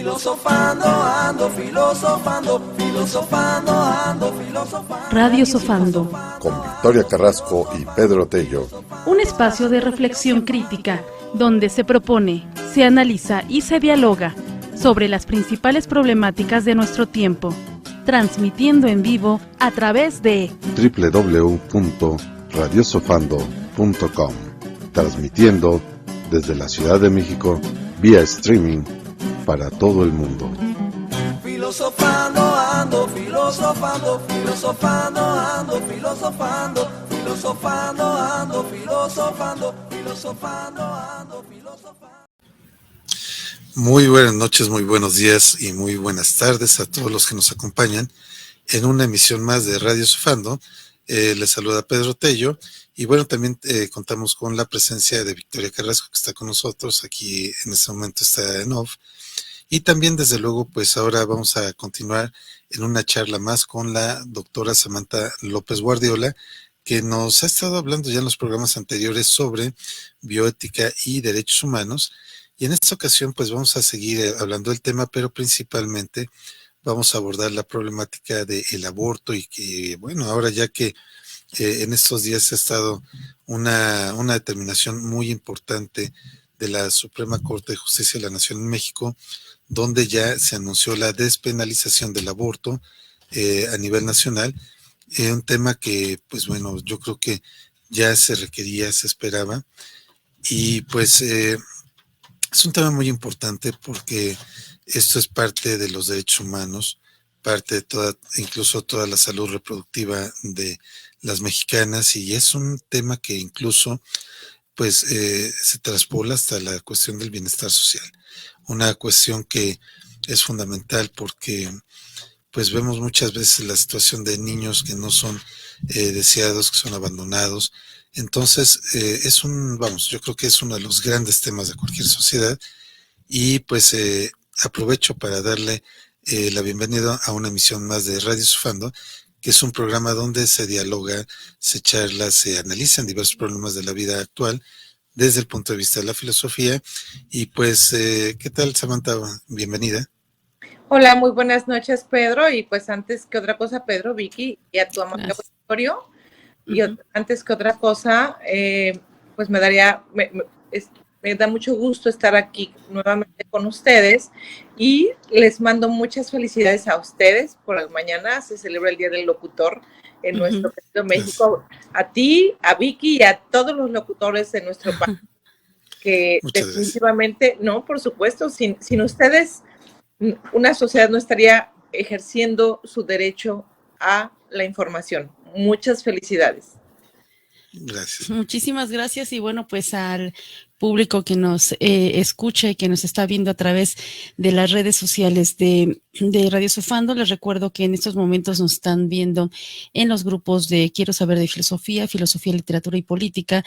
Filosofando, ando filosofando, filosofando, ando filosofando. Radio Sofando. Con Victoria Carrasco y Pedro Tello. Un espacio de reflexión crítica, donde se propone, se analiza y se dialoga sobre las principales problemáticas de nuestro tiempo, transmitiendo en vivo a través de www.radiosofando.com, transmitiendo desde la Ciudad de México vía streaming para todo el mundo. Filosofando, ando filosofando, filosofando, ando filosofando, filosofando, ando filosofando, filosofando, ando filosofando. Muy buenas noches, muy buenos días y muy buenas tardes a todos los que nos acompañan en una emisión más de Radio Sofando. Les saluda Pedro Tello y bueno, también contamos con la presencia de Victoria Carrasco, que está con nosotros, aquí en este momento está en off, y también desde luego pues ahora vamos a continuar en una charla más con la doctora Samantha López Guardiola, que nos ha estado hablando ya en los programas anteriores sobre bioética y derechos humanos, y en esta ocasión pues vamos a seguir hablando del tema, pero principalmente vamos a abordar la problemática del aborto y que bueno, ahora ya que en estos días ha estado una determinación muy importante de la Suprema Corte de Justicia de la Nación en México, donde ya se anunció la despenalización del aborto a nivel nacional, un tema que pues bueno, yo creo que ya se requería, se esperaba, y pues es un tema muy importante porque esto es parte de los derechos humanos, parte de toda, incluso toda la salud reproductiva de las mexicanas, y es un tema que incluso pues se traspola hasta la cuestión del bienestar social, una cuestión que es fundamental porque pues vemos muchas veces la situación de niños que no son deseados, que son abandonados. Entonces yo creo que es uno de los grandes temas de cualquier sociedad, y pues aprovecho para darle la bienvenida a una emisión más de Radio Sofando, que es un programa donde se dialoga, se charla, se analizan diversos problemas de la vida actual desde el punto de vista de la filosofía. Y pues, ¿qué tal, Samantha? Bienvenida. Hola, muy buenas noches, Pedro. Y pues antes que otra cosa, Pedro, Vicky, y a tu amable auditorio, y antes que otra cosa, pues me da mucho gusto estar aquí nuevamente con ustedes y les mando muchas felicidades a ustedes por el mañana. Se celebra el Día del Locutor en nuestro querido México. A ti, a Vicky y a todos los locutores de nuestro país, que muchas definitivamente, gracias. No, por supuesto, sin ustedes una sociedad no estaría ejerciendo su derecho a la información. Muchas felicidades. Gracias. Muchísimas gracias, y bueno, pues al público que nos escucha y que nos está viendo a través de las redes sociales de Radio Sofando, les recuerdo que en estos momentos nos están viendo en los grupos de Quiero Saber de Filosofía, Literatura y Política,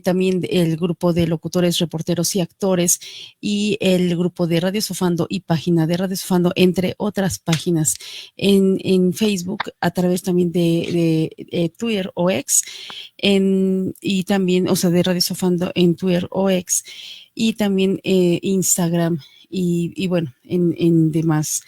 también el grupo de locutores, reporteros y actores, y el grupo de Radio Sofando y página de Radio Sofando, entre otras páginas en Facebook, a través también de Twitter o X, y también, o sea, de Radio Sofando en Twitter o X, y también Instagram y bueno, en demás.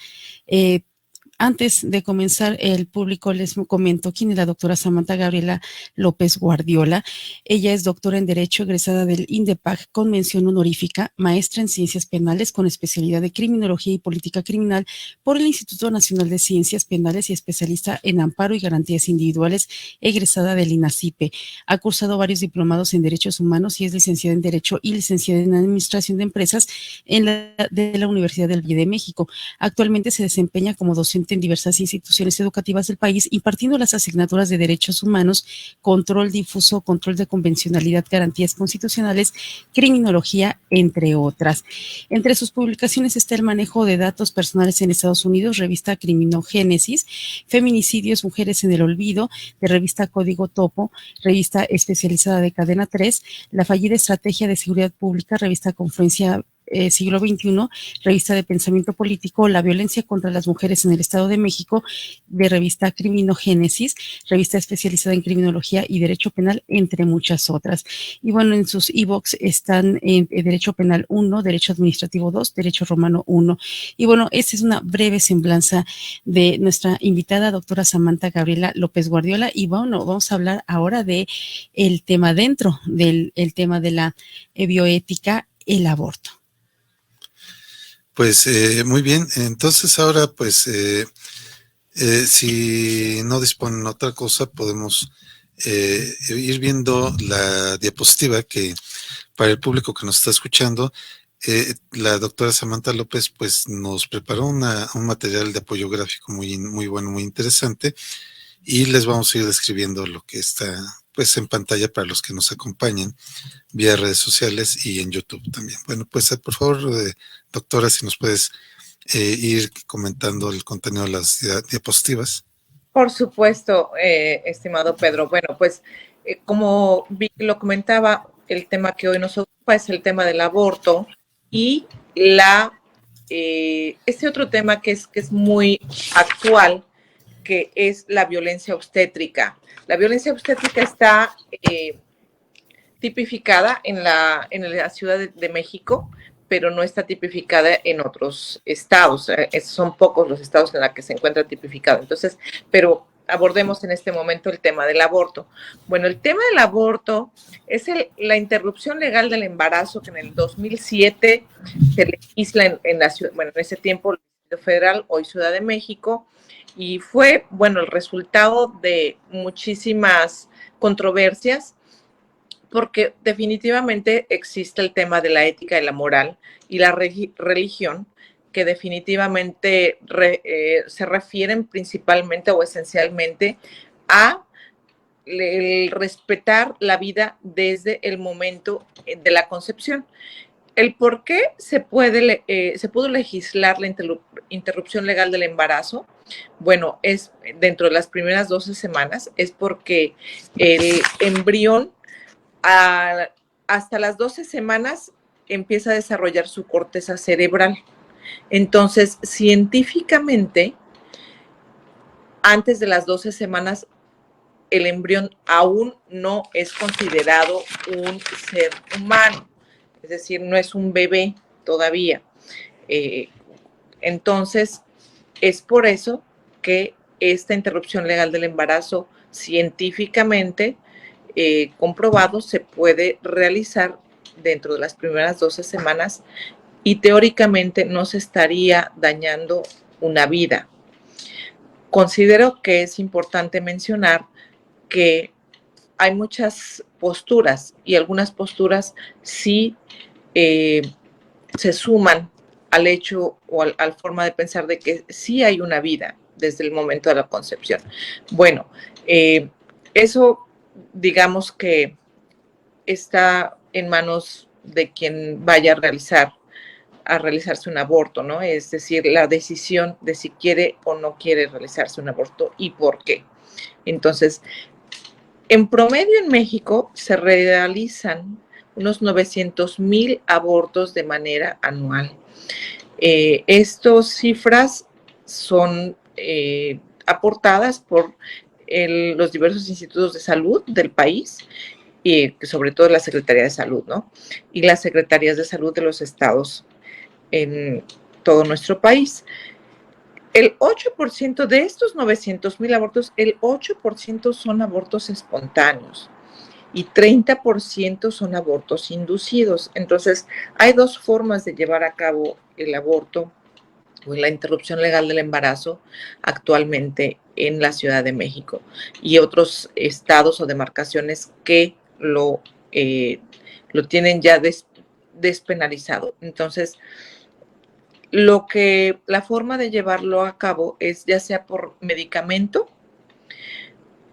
Antes de comenzar, el público les comento quién es la doctora Samantha Gabriela López Guardiola. Ella es doctora en Derecho, egresada del INDEPAC con mención honorífica, maestra en Ciencias Penales con especialidad de Criminología y Política Criminal por el Instituto Nacional de Ciencias Penales y especialista en Amparo y Garantías Individuales, egresada del INACIPE. Ha cursado varios diplomados en Derechos Humanos y es licenciada en Derecho y licenciada en Administración de Empresas de la Universidad del Valle de México. Actualmente se desempeña como docente en diversas instituciones educativas del país, impartiendo las asignaturas de Derechos Humanos, Control Difuso, Control de Convencionalidad, Garantías Constitucionales, Criminología, entre otras. Entre sus publicaciones está el manejo de datos personales en Estados Unidos, revista Criminogénesis, Feminicidios, Mujeres en el Olvido, de revista Código Topo, revista especializada de Cadena 3, La fallida estrategia de seguridad pública, revista Confluencia siglo XXI, revista de pensamiento político, La violencia contra las mujeres en el Estado de México, de revista Criminogénesis, revista especializada en criminología y derecho penal, entre muchas otras. Y bueno, en sus e-books están en Derecho Penal 1, Derecho Administrativo 2, Derecho Romano 1. Y bueno, esta es una breve semblanza de nuestra invitada, doctora Samantha Gabriela López Guardiola. Y bueno, vamos a hablar ahora de el tema dentro del el tema de la bioética, el aborto. Pues muy bien, entonces ahora pues si no disponen otra cosa podemos ir viendo la diapositiva que para el público que nos está escuchando, la doctora Samantha López pues nos preparó un material de apoyo gráfico muy bueno, muy interesante, y les vamos a ir describiendo lo que está pues en pantalla para los que nos acompañan vía redes sociales y en YouTube también. Bueno, pues por favor, doctora, si nos puedes ir comentando el contenido de las diapositivas. Por supuesto, estimado Pedro. Bueno, pues como lo comentaba, el tema que hoy nos ocupa es el tema del aborto y este otro tema que es muy actual, que es la violencia obstétrica. La violencia obstétrica está tipificada en la Ciudad de México, pero no está tipificada en otros estados. Son pocos los estados en los que se encuentra tipificado. Entonces, pero abordemos en este momento el tema del aborto. Bueno, el tema del aborto es la interrupción legal del embarazo, que en el 2007 se legisla en la ciudad, bueno, en ese tiempo el Distrito Federal, hoy Ciudad de México, y fue, bueno, el resultado de muchísimas controversias, porque definitivamente existe el tema de la ética y la moral y la religión, que definitivamente se refieren principalmente o esencialmente a el respetar la vida desde el momento de la concepción. El por qué se pudo legislar la interrupción legal del embarazo, bueno, es dentro de las primeras 12 semanas, es porque el embrión hasta las 12 semanas empieza a desarrollar su corteza cerebral. Entonces, científicamente, antes de las 12 semanas, el embrión aún no es considerado un ser humano, es decir, no es un bebé todavía. Entonces, es por eso que esta interrupción legal del embarazo, científicamente comprobado, se puede realizar dentro de las primeras 12 semanas y teóricamente no se estaría dañando una vida. Considero que es importante mencionar que hay muchas posturas y algunas posturas sí se suman al hecho o al forma de pensar de que sí hay una vida desde el momento de la concepción. Bueno, eso digamos que está en manos de quien vaya a realizarse un aborto, ¿no? Es decir, la decisión de si quiere o no quiere realizarse un aborto y por qué. Entonces, en promedio en México se realizan unos 900,000 abortos de manera anual. Estas cifras son aportadas por los diversos institutos de salud del país y sobre todo la Secretaría de Salud, ¿no? Y las secretarías de salud de los estados en todo nuestro país. El 8% de estos 900,000 abortos, el 8% son abortos espontáneos y 30% son abortos inducidos. Entonces, hay dos formas de llevar a cabo el aborto o la interrupción legal del embarazo actualmente en la Ciudad de México y otros estados o demarcaciones que lo tienen ya despenalizado. Entonces, la forma de llevarlo a cabo es ya sea por medicamento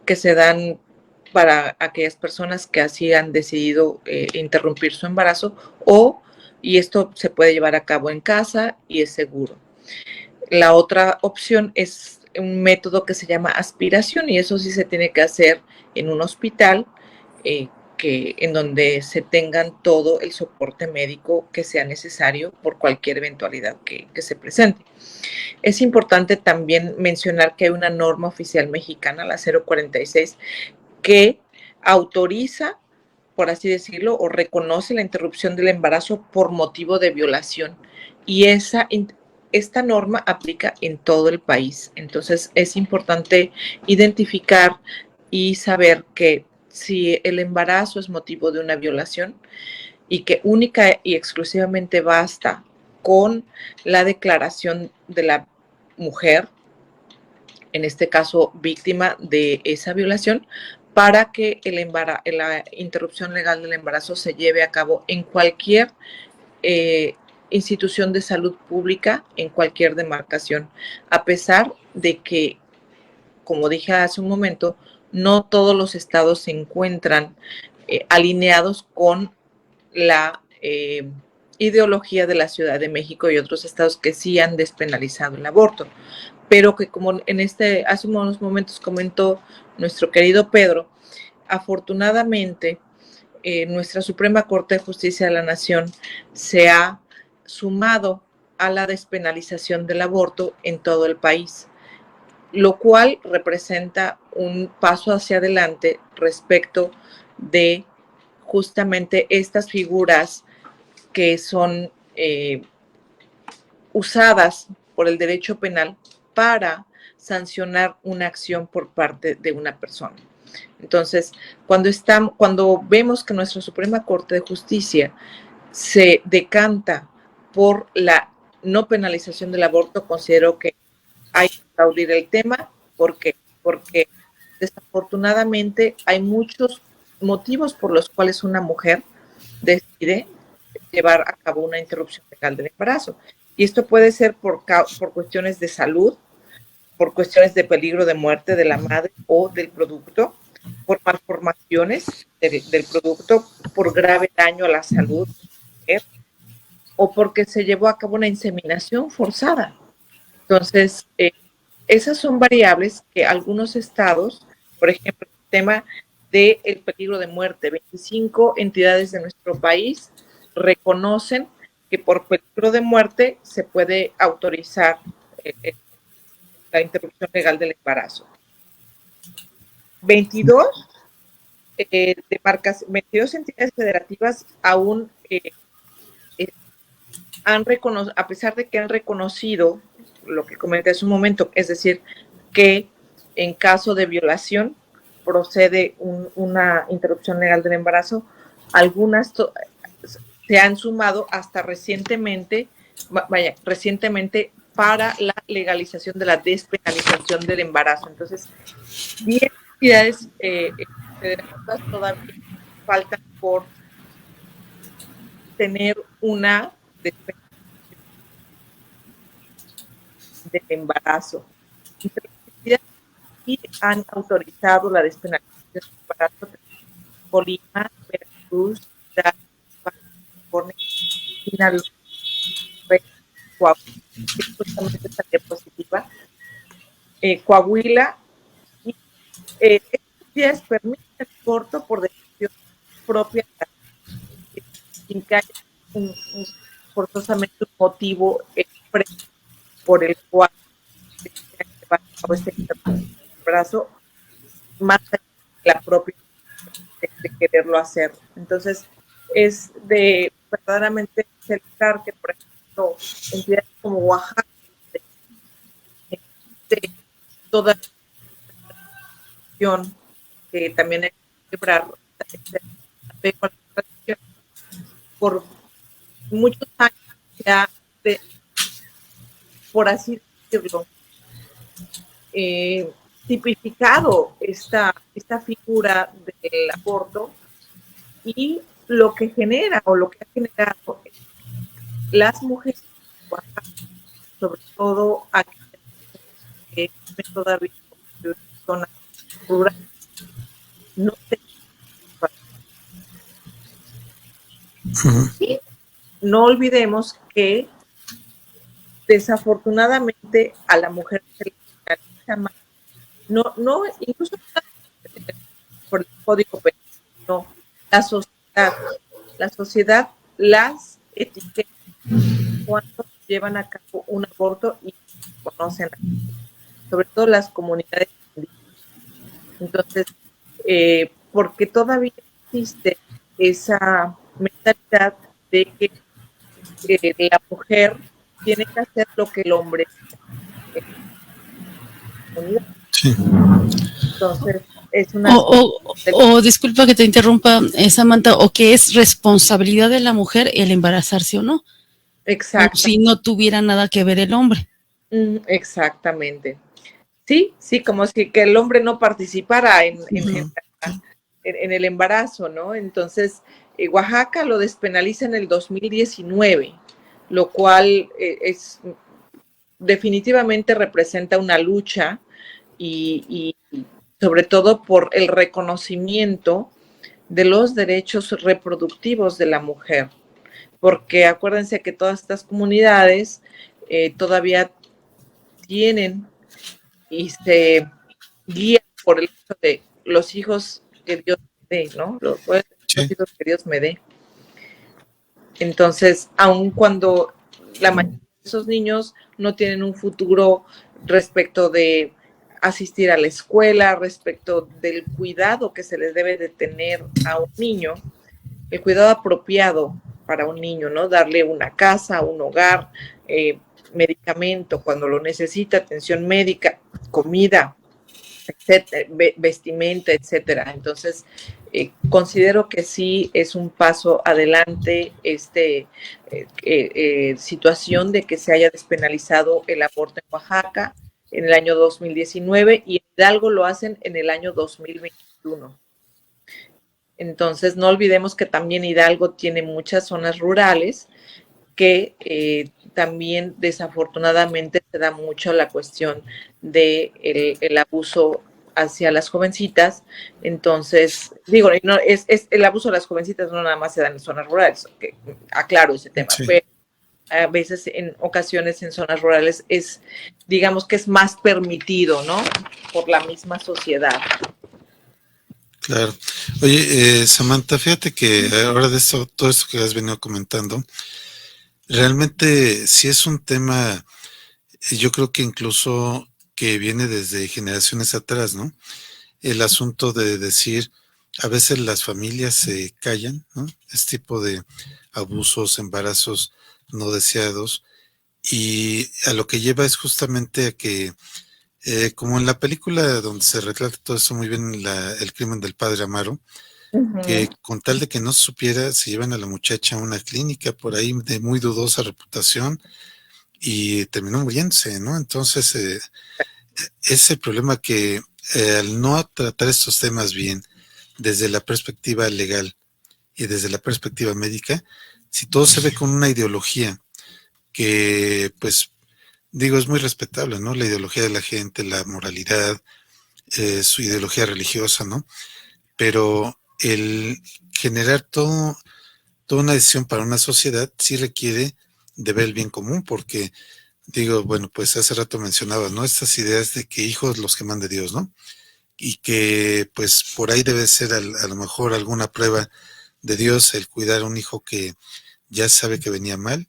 que se dan para aquellas personas que así han decidido interrumpir su embarazo, y esto se puede llevar a cabo en casa y es seguro. La otra opción es un método que se llama aspiración y eso sí se tiene que hacer en un hospital en donde se tengan todo el soporte médico que sea necesario por cualquier eventualidad que se presente. Es importante también mencionar que hay una norma oficial mexicana, la 046, que autoriza, por así decirlo, o reconoce la interrupción del embarazo por motivo de violación. Y esta norma aplica en todo el país. Entonces, es importante identificar y saber que si el embarazo es motivo de una violación y que única y exclusivamente basta con la declaración de la mujer, en este caso víctima de esa violación, para que la interrupción legal del embarazo se lleve a cabo en cualquier institución de salud pública, en cualquier demarcación, a pesar de que, como dije hace un momento, no todos los estados se encuentran alineados con la ideología de la Ciudad de México y otros estados que sí han despenalizado el aborto, pero que, como hace unos momentos comentó nuestro querido Pedro, afortunadamente nuestra Suprema Corte de Justicia de la Nación se ha sumado a la despenalización del aborto en todo el país, lo cual representa un paso hacia adelante respecto de justamente estas figuras que son usadas por el derecho penal para sancionar una acción por parte de una persona. Entonces, cuando vemos que nuestra Suprema Corte de Justicia se decanta por la no penalización del aborto, considero que hay que aplaudir el tema. ¿Por qué? Porque desafortunadamente hay muchos motivos por los cuales una mujer decide llevar a cabo una interrupción legal del embarazo. Y esto puede ser por cuestiones de salud, por cuestiones de peligro de muerte de la madre o del producto, por malformaciones del producto, por grave daño a la salud, o porque se llevó a cabo una inseminación forzada. Entonces, esas son variables que algunos estados, por ejemplo, el tema del peligro de muerte, 25 entidades de nuestro país reconocen que por peligro de muerte se puede autorizar la interrupción legal del embarazo. 22 entidades federativas aún a pesar de que han reconocido lo que comenté hace un momento, es decir, que en caso de violación procede una interrupción legal del embarazo, algunas se han sumado hasta recientemente para la legalización de la despenalización del embarazo. Entonces, 10 entidades federativas todavía faltan por tener una despenalización del embarazo. Y han autorizado la despenalización del embarazo de Colima, Veracruz, California, Sinaloa, Coahuila, que justamente salió positiva, Coahuila, y estos días permiten el aborto por decisión propia, sin que haya forzosamente un motivo por el cual se lleva a cabo este embarazo, más allá de la propia de quererlo hacer. Entonces, es de verdaderamente celebrar que, por ejemplo, entidades como Oaxaca, de toda la tradición, que también hay que celebrar por muchos años ya, por así decirlo, tipificado esta figura del aborto, y lo que genera o lo que ha generado las mujeres, sobre todo aquellas que viven todavía en zonas rurales, no se... Y no olvidemos que desafortunadamente a la mujer se le penaliza más, no, incluso por el Código Penal, no, la sociedad, la sociedad las etiqueta cuando llevan a cabo un aborto y conocen, sobre todo las comunidades indígenas. Entonces, porque todavía existe esa mentalidad de que la mujer tiene que hacer lo que el hombre hace. Sí. Entonces, es una... O disculpa que te interrumpa, Samantha, o que es responsabilidad de la mujer el embarazarse o no. Exacto. Como si no tuviera nada que ver el hombre. Exactamente. Sí, como si que el hombre no participara en el embarazo, ¿no? Entonces, Oaxaca lo despenaliza en el 2019, lo cual definitivamente representa una lucha y sobre todo por el reconocimiento de los derechos reproductivos de la mujer, porque acuérdense que todas estas comunidades todavía tienen y se guían por el hecho de los hijos que Dios me dé, ¿no? Los hijos que Dios me dé. Entonces, aun cuando la mayoría de esos niños no tienen un futuro respecto de asistir a la escuela, respecto del cuidado que se les debe de tener a un niño, el cuidado apropiado para un niño, ¿no? Darle una casa, un hogar, medicamento cuando lo necesita, atención médica, comida, etcétera, vestimenta, etcétera. Entonces, considero que sí es un paso adelante situación de que se haya despenalizado el aborto en Oaxaca en el año 2019 y en Hidalgo lo hacen en el año 2021. Entonces, no olvidemos que también Hidalgo tiene muchas zonas rurales que también desafortunadamente se da mucho la cuestión de el abuso hacia las jovencitas. Entonces, digo, no, es el abuso a las jovencitas no nada más se da en zonas rurales, que aclaro ese tema, sí. Pero a veces en ocasiones en zonas rurales digamos que es más permitido, ¿no? Por la misma sociedad. Claro. Oye, Samantha, fíjate que ahora de todo esto que has venido comentando, realmente sí es un tema, yo creo que incluso que viene desde generaciones atrás, ¿no? El asunto de decir, a veces las familias se callan, ¿no? Este tipo de abusos, embarazos no deseados, y a lo que lleva es justamente a que, como en la película donde se retrata todo eso muy bien, el crimen del padre Amaro, que con tal de que no se supiera, se llevan a la muchacha a una clínica por ahí de muy dudosa reputación y terminó muriéndose, ¿no? Entonces, ese problema que al no tratar estos temas bien desde la perspectiva legal y desde la perspectiva médica, si todo se ve con una ideología que, pues, digo, es muy respetable, ¿no? La ideología de la gente, la moralidad, su ideología religiosa, ¿no? Pero el generar toda una decisión para una sociedad sí requiere de ver el bien común, porque digo, bueno, pues hace rato mencionabas, ¿no? Estas ideas de que hijos los que mande Dios, ¿no? Y que pues por ahí debe ser a lo mejor alguna prueba de Dios el cuidar a un hijo que ya sabe que venía mal,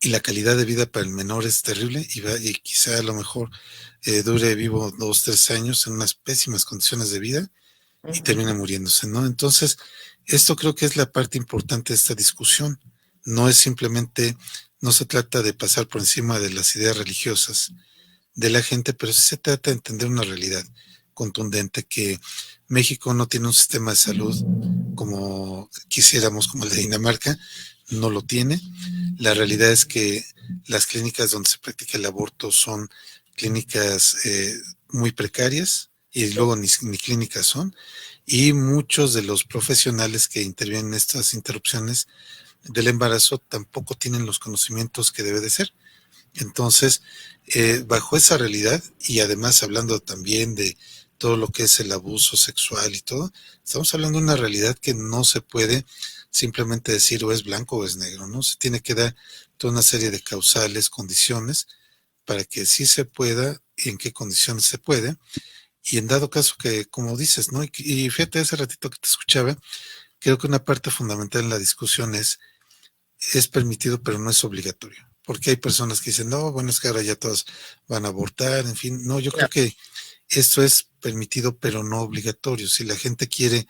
y la calidad de vida para el menor es terrible y quizá a lo mejor dure vivo 2, 3 años en unas pésimas condiciones de vida y termina muriéndose, ¿no? Entonces, esto creo que es la parte importante de esta discusión. No es simplemente, no se trata de pasar por encima de las ideas religiosas de la gente, pero sí se trata de entender una realidad contundente, que México no tiene un sistema de salud como quisiéramos, como el de Dinamarca, no lo tiene. La realidad es que las clínicas donde se practica el aborto son clínicas muy precarias, y luego ni clínicas son, y muchos de los profesionales que intervienen en estas interrupciones del embarazo tampoco tienen los conocimientos que debe de ser. Entonces, bajo esa realidad, y además hablando también de todo lo que es el abuso sexual y todo, estamos hablando de una realidad que no se puede simplemente decir o es blanco o es negro, ¿no? Se tiene que dar toda una serie de causales, condiciones, para que sí se pueda y en qué condiciones se puede. y en dado caso que, como dices, ¿no? Y fíjate, hace ratito que te escuchaba, creo que una parte fundamental en la discusión es permitido, pero no es obligatorio. Porque hay personas que dicen, no, bueno, es que ahora ya todos van a abortar, en fin. No, yo creo que esto es permitido, pero no obligatorio. Si la gente quiere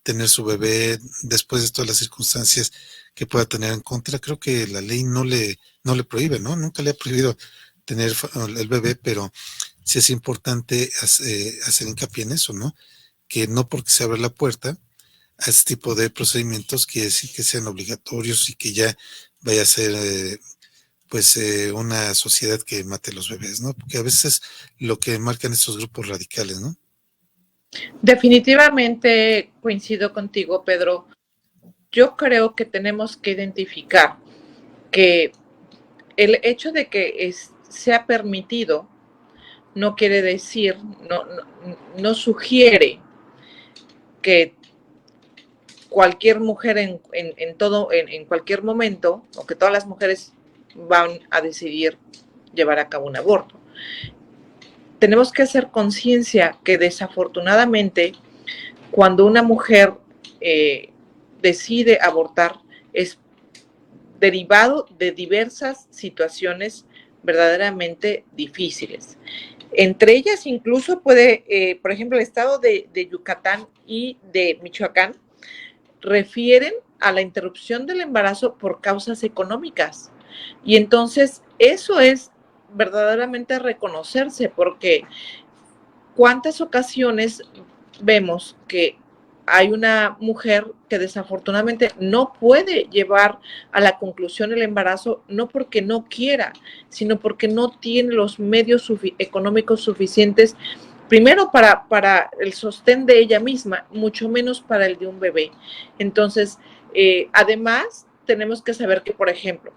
tener su bebé después de todas las circunstancias que pueda tener en contra, creo que la ley no le prohíbe, ¿no? Nunca le ha prohibido tener el bebé, pero sí es importante hacer hincapié en eso, ¿no? Que no porque se abre la puerta a este tipo de procedimientos quiere decir que sean obligatorios y que ya vaya a ser una sociedad que mate los bebés, ¿no? Porque a veces lo que marcan estos grupos radicales, ¿no? Definitivamente coincido contigo, Pedro. Yo creo que tenemos que identificar que el hecho de que sea permitido no quiere decir, no sugiere que cualquier mujer en cualquier momento, o que todas las mujeres van a decidir llevar a cabo un aborto. Tenemos que hacer conciencia que desafortunadamente cuando una mujer decide abortar es derivado de diversas situaciones verdaderamente difíciles. Entre ellas incluso puede, por ejemplo, el estado de Yucatán y de Michoacán refieren a la interrupción del embarazo por causas económicas. Y entonces eso es verdaderamente reconocerse, porque cuántas ocasiones vemos que hay una mujer que desafortunadamente no puede llevar a la conclusión el embarazo, no porque no quiera, sino porque no tiene los medios económicos suficientes, primero para el sostén de ella misma, mucho menos para el de un bebé. Entonces, además, tenemos que saber que, por ejemplo,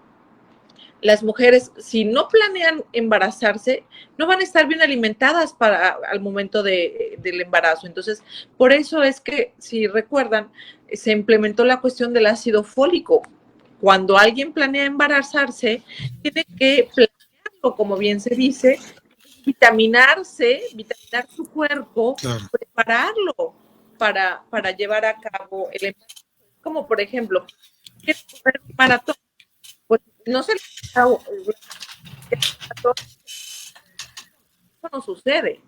las mujeres, si no planean embarazarse, no van a estar bien alimentadas al momento del embarazo. Entonces, por eso es que, si recuerdan, se implementó la cuestión del ácido fólico. Cuando alguien planea embarazarse, tiene que planearlo, como bien se dice, vitaminar su cuerpo, claro, prepararlo para llevar a cabo el embarazo. Como, por ejemplo, ¿quieres correr un maratón? Pues no se eso no sucede,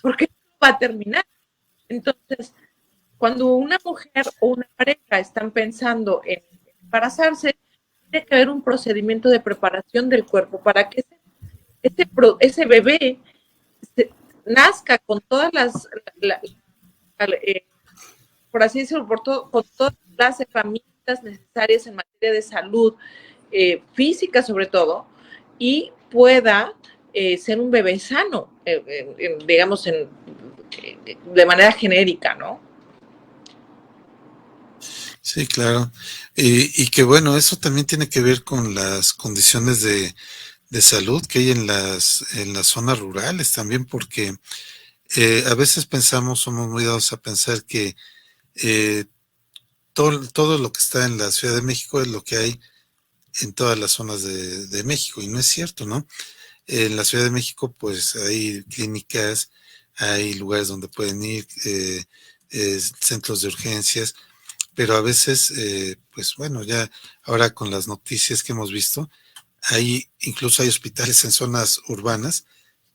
porque va a terminar. Entonces, cuando una mujer o una pareja están pensando en embarazarse, tiene que haber un procedimiento de preparación del cuerpo para que ese bebé nazca con todas por así decirlo, con todas las herramientas necesarias en materia de salud, física sobre todo, y pueda ser un bebé sano, digamos, de manera genérica, ¿no? Sí, claro. Y que bueno, eso también tiene que ver con las condiciones de salud que hay en las zonas rurales también, porque a veces somos muy dados a pensar que eh, todo lo que está en la Ciudad de México es lo que hay en todas las zonas de México, y no es cierto, ¿no? En la Ciudad de México, pues hay clínicas, hay lugares donde pueden ir, centros de urgencias, pero a veces, pues bueno, ya ahora con las noticias que hemos visto, incluso hay hospitales en zonas urbanas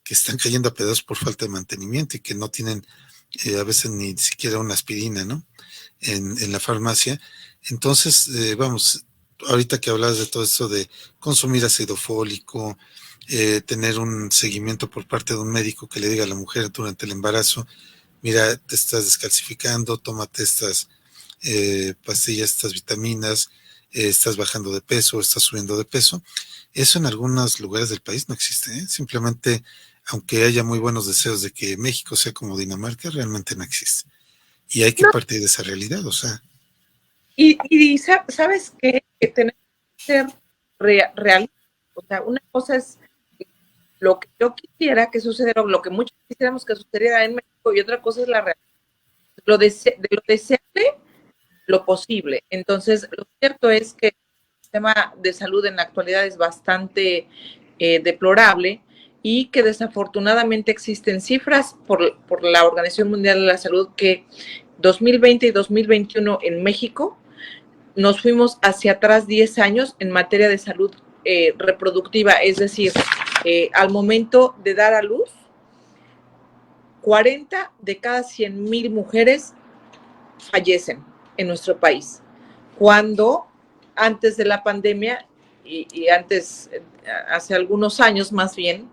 que están cayendo a pedazos por falta de mantenimiento y que no tienen a veces ni siquiera una aspirina, ¿no? En la farmacia. Entonces, vamos, ahorita que hablas de todo esto de consumir ácido fólico, tener un seguimiento por parte de un médico que le diga a la mujer durante el embarazo, mira, te estás descalcificando, tómate estas pastillas, estas vitaminas, estás bajando de peso, estás subiendo de peso. Eso en algunos lugares del país no existe, ¿eh? Simplemente, aunque haya muy buenos deseos de que México sea como Dinamarca, realmente no existe. Y hay que partir de esa realidad, o sea. Y ¿sabes qué? Que tenemos que ser realistas. O sea, una cosa es lo que yo quisiera que sucediera, o lo que muchos quisiéramos que sucediera en México, y otra cosa es la realidad. De lo deseable, lo posible. Entonces, lo cierto es que el sistema de salud en la actualidad es bastante deplorable, y que desafortunadamente existen cifras por la Organización Mundial de la Salud que 2020 y 2021 en México nos fuimos hacia atrás 10 años en materia de salud reproductiva, es decir, al momento de dar a luz, 40 de cada 100,000 mujeres fallecen en nuestro país, cuando antes de la pandemia y antes, hace algunos años más bien,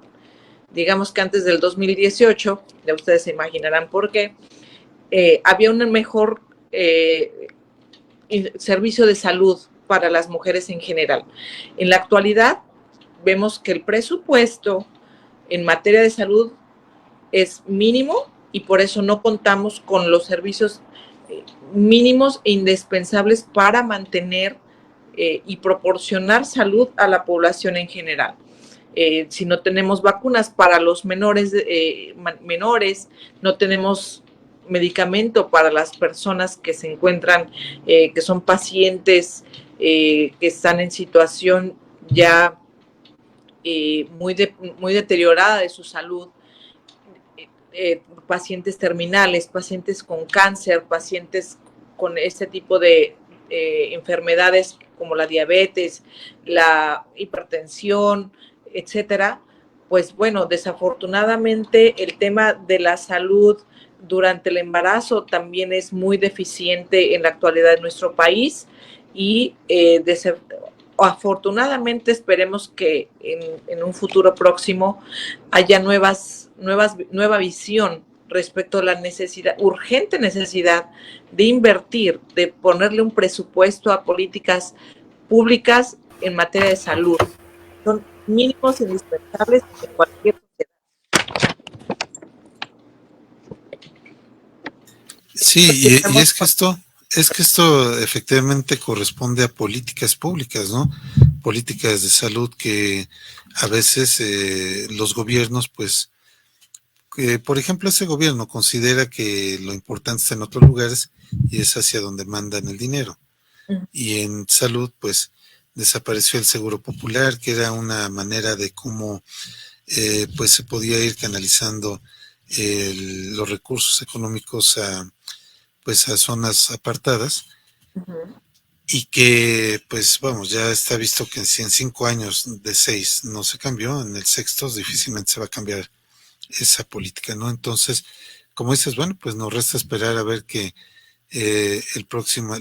digamos que antes del 2018, ya ustedes se imaginarán por qué, había un mejor servicio de salud para las mujeres en general. En la actualidad, vemos que el presupuesto en materia de salud es mínimo y por eso no contamos con los servicios mínimos e indispensables para mantener y proporcionar salud a la población en general. Si no tenemos vacunas para los menores, no tenemos medicamento para las personas que se encuentran, que son pacientes que están en situación ya muy deteriorada de su salud, pacientes terminales, pacientes con cáncer, pacientes con este tipo de enfermedades como la diabetes, la hipertensión, etcétera. Pues bueno, desafortunadamente el tema de la salud durante el embarazo también es muy deficiente en la actualidad de nuestro país y afortunadamente esperemos que en un futuro próximo haya nueva visión respecto a la urgente necesidad de invertir, de ponerle un presupuesto a políticas públicas en materia de salud. Son mínimos indispensables en cualquier sociedad. Sí, y es que esto efectivamente corresponde a políticas públicas, ¿no? Políticas de salud que a veces los gobiernos, pues, por ejemplo, ese gobierno considera que lo importante está en otros lugares y es hacia donde mandan el dinero. Y en salud, pues, desapareció el seguro popular, que era una manera de cómo, pues, se podía ir canalizando los recursos económicos pues a zonas apartadas. Y que, pues vamos, ya está visto que si en 5 años de 6 no se cambió, en el sexto difícilmente se va a cambiar esa política, ¿no? Entonces, como dices, bueno, pues nos resta esperar a ver que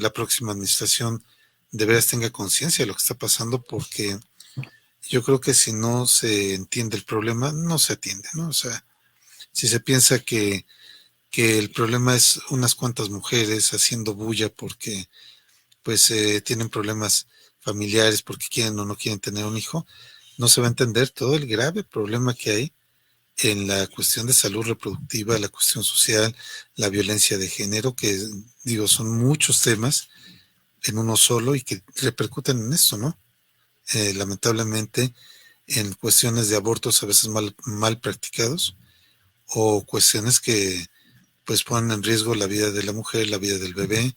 la próxima administración de veras tenga conciencia de lo que está pasando, porque yo creo que si no se entiende el problema, no se atiende, ¿no? O sea, si se piensa que el problema es unas cuantas mujeres haciendo bulla porque pues tienen problemas familiares, porque quieren o no quieren tener un hijo, no se va a entender todo el grave problema que hay en la cuestión de salud reproductiva, la cuestión social, la violencia de género, que digo, son muchos temas en uno solo y que repercuten en esto, ¿no? Lamentablemente en cuestiones de abortos a veces mal practicados o cuestiones que pues ponen en riesgo la vida de la mujer, la vida del bebé,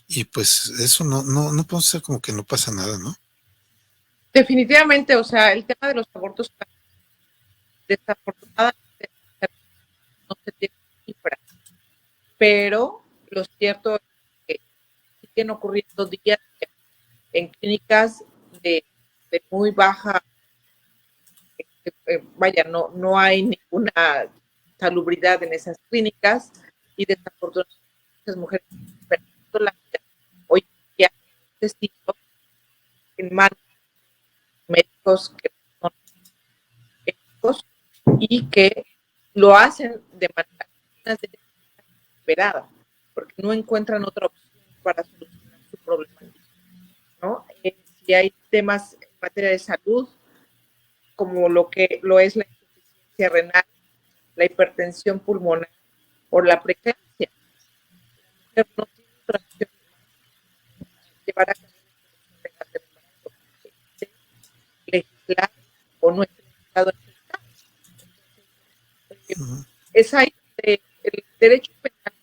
y pues eso no podemos ser como que no pasa nada, ¿no? Definitivamente, o sea, el tema de los abortos desafortunadamente no se tiene cifra, pero lo cierto es que siguen ocurriendo días en clínicas de muy baja, vaya, no hay ninguna salubridad en esas clínicas y desafortunadamente muchas mujeres perdiendo la vida hoy ya en manos de médicos que son médicos y que lo hacen de manera desesperada porque no encuentran otra opción para solucionar su problema, ¿no? Si hay temas en materia de salud como lo es la insuficiencia renal, la hipertensión pulmonar o la preeclampsia, la mujer no tiene otra opción de llevar a cabo el embarazo, legislar o no está legislado en el Estado. Es ahí el derecho penal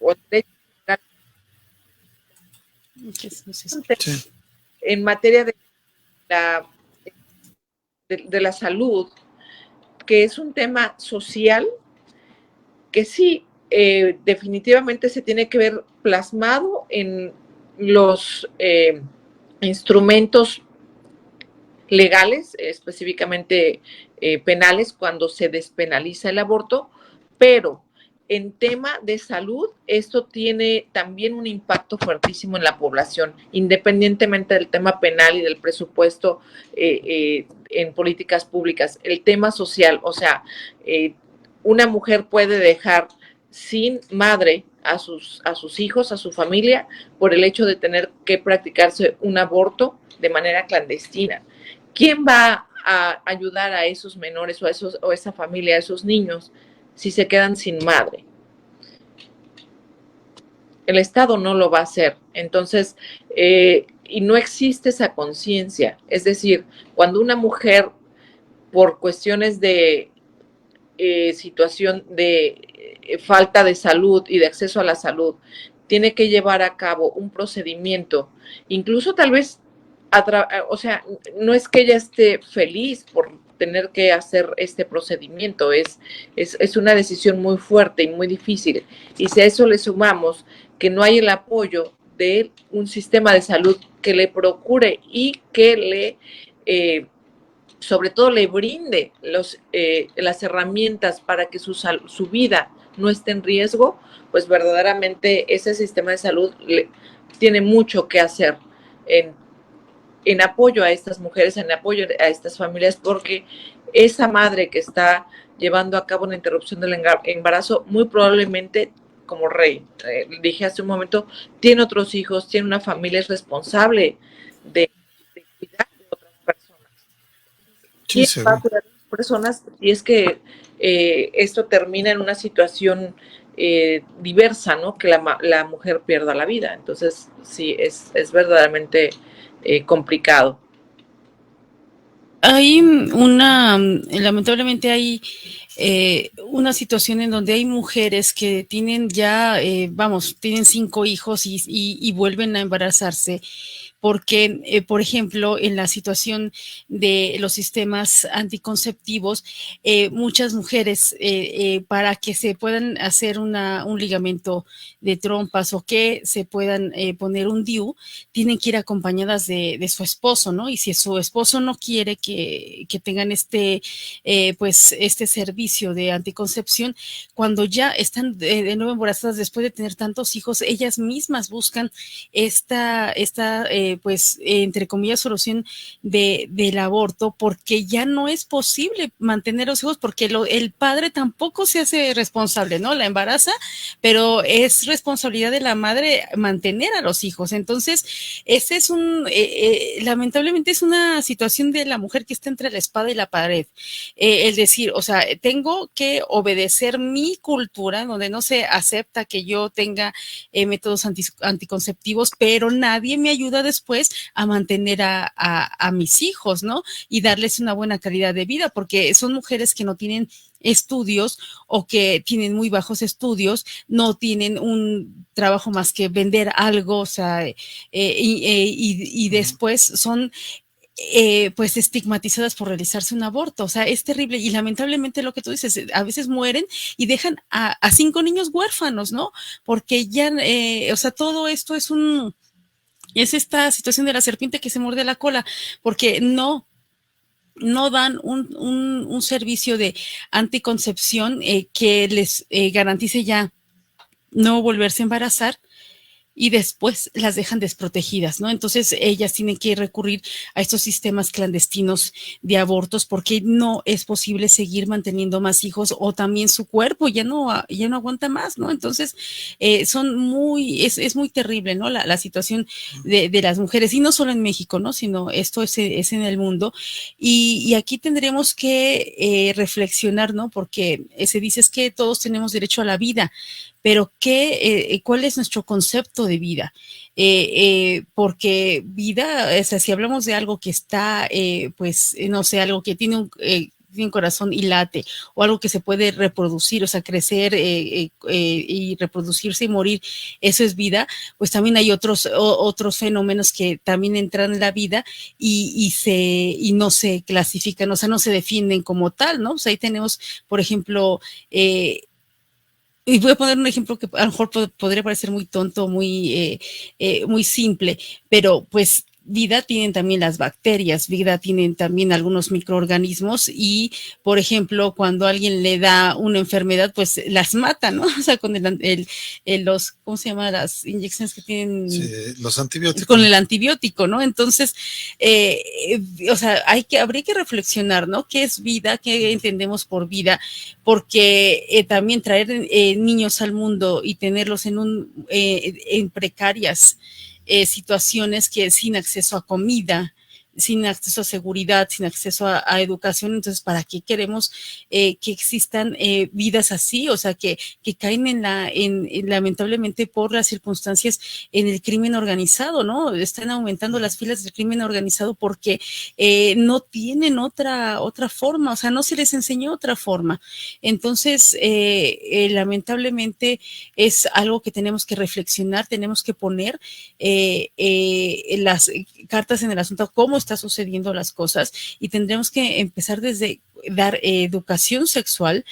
o el derecho penal en materia de la salud que es un tema social que sí, definitivamente se tiene que ver plasmado en los instrumentos legales, específicamente penales, cuando se despenaliza el aborto, pero en tema de salud, esto tiene también un impacto fuertísimo en la población, independientemente del tema penal y del presupuesto en políticas públicas. El tema social, o sea, una mujer puede dejar sin madre a sus hijos, a su familia, por el hecho de tener que practicarse un aborto de manera clandestina. ¿Quién va a ayudar a esos menores o a esa familia, a esos niños, si se quedan sin madre? El Estado no lo va a hacer. Entonces, y no existe esa conciencia. Es decir, cuando una mujer, por cuestiones de situación de falta de salud y de acceso a la salud, tiene que llevar a cabo un procedimiento, incluso tal vez, o sea, no es que ella esté feliz por tener que hacer este procedimiento, es una decisión muy fuerte y muy difícil. Y si a eso le sumamos que no hay el apoyo de un sistema de salud que le procure y que le sobre todo le brinde las herramientas para que su vida no esté en riesgo, pues verdaderamente ese sistema de salud tiene mucho que hacer en apoyo a estas mujeres, en apoyo a estas familias, porque esa madre que está llevando a cabo una interrupción del embarazo, muy probablemente, como dije hace un momento, tiene otros hijos, tiene una familia, es responsable de cuidar de otras personas. ¿Quién va a cuidar a las personas si es que esto termina en una situación diversa, ¿no? Que la mujer pierda la vida. Entonces, sí, es verdaderamente complicado. Hay lamentablemente hay una situación en donde hay mujeres que tienen ya, tienen 5 hijos y vuelven a embarazarse. Porque, por ejemplo, en la situación de los sistemas anticonceptivos, muchas mujeres, para que se puedan hacer un ligamento de trompas o que se puedan poner un DIU, tienen que ir acompañadas de su esposo, ¿no? Y si su esposo no quiere que tengan este servicio de anticoncepción, cuando ya están de nuevo embarazadas después de tener tantos hijos, ellas mismas buscan esta entre comillas, solución del aborto, porque ya no es posible mantener a los hijos, porque el padre tampoco se hace responsable, ¿no? La embaraza, pero es responsabilidad de la madre mantener a los hijos. Entonces, ese es lamentablemente es una situación de la mujer que está entre la espada y la pared. Es decir, o sea, tengo que obedecer mi cultura, donde no se acepta que yo tenga métodos anticonceptivos, pero nadie me ayuda después a mantener a mis hijos, ¿no? Y darles una buena calidad de vida, porque son mujeres que no tienen estudios o que tienen muy bajos estudios, no tienen un trabajo más que vender algo, o sea, y después son pues estigmatizadas por realizarse un aborto. O sea, es terrible y lamentablemente lo que tú dices, a veces mueren y dejan a 5 niños huérfanos, ¿no? Porque ya, o sea, todo esto es esta situación de la serpiente que se muerde la cola, porque no dan un servicio de anticoncepción que les garantice ya no volverse a embarazar, y después las dejan desprotegidas, ¿no? Entonces ellas tienen que recurrir a estos sistemas clandestinos de abortos porque no es posible seguir manteniendo más hijos, o también su cuerpo ya no aguanta más, ¿no? Entonces es muy terrible, ¿no? La situación de las mujeres, y no solo en México, ¿no? Sino esto es en el mundo, y aquí tendremos que reflexionar, ¿no? Porque se dice es que todos tenemos derecho a la vida, pero ¿cuál es nuestro concepto de vida? Porque vida, o sea, si hablamos de algo que está, no sé, algo que tiene tiene un corazón y late, o algo que se puede reproducir, o sea, crecer y reproducirse y morir, eso es vida, pues también hay otros fenómenos que también entran en la vida y no se clasifican, o sea, no se definen como tal, ¿no? O sea, ahí tenemos, por ejemplo, y voy a poner un ejemplo que a lo mejor podría parecer muy tonto, muy simple, pero pues vida tienen también las bacterias, vida tienen también algunos microorganismos y, por ejemplo, cuando alguien le da una enfermedad, pues las mata, ¿no? O sea, con los, ¿cómo se llama? Las inyecciones que tienen. Sí, los antibióticos. Con el antibiótico, ¿no? Entonces, o sea, habría que reflexionar, ¿no? ¿Qué es vida? ¿Qué entendemos por vida? Porque también traer niños al mundo y tenerlos en precarias situaciones, que sin acceso a comida, sin acceso a seguridad, sin acceso a educación, entonces, ¿para qué queremos que existan vidas así? O sea, que caen lamentablemente por las circunstancias en el crimen organizado, ¿no? Están aumentando las filas del crimen organizado porque no tienen otra forma, o sea, no se les enseñó otra forma. Entonces, lamentablemente es algo que tenemos que reflexionar, tenemos que poner las cartas en el asunto, cómo está sucediendo las cosas, y tendremos que empezar desde dar educación sexual,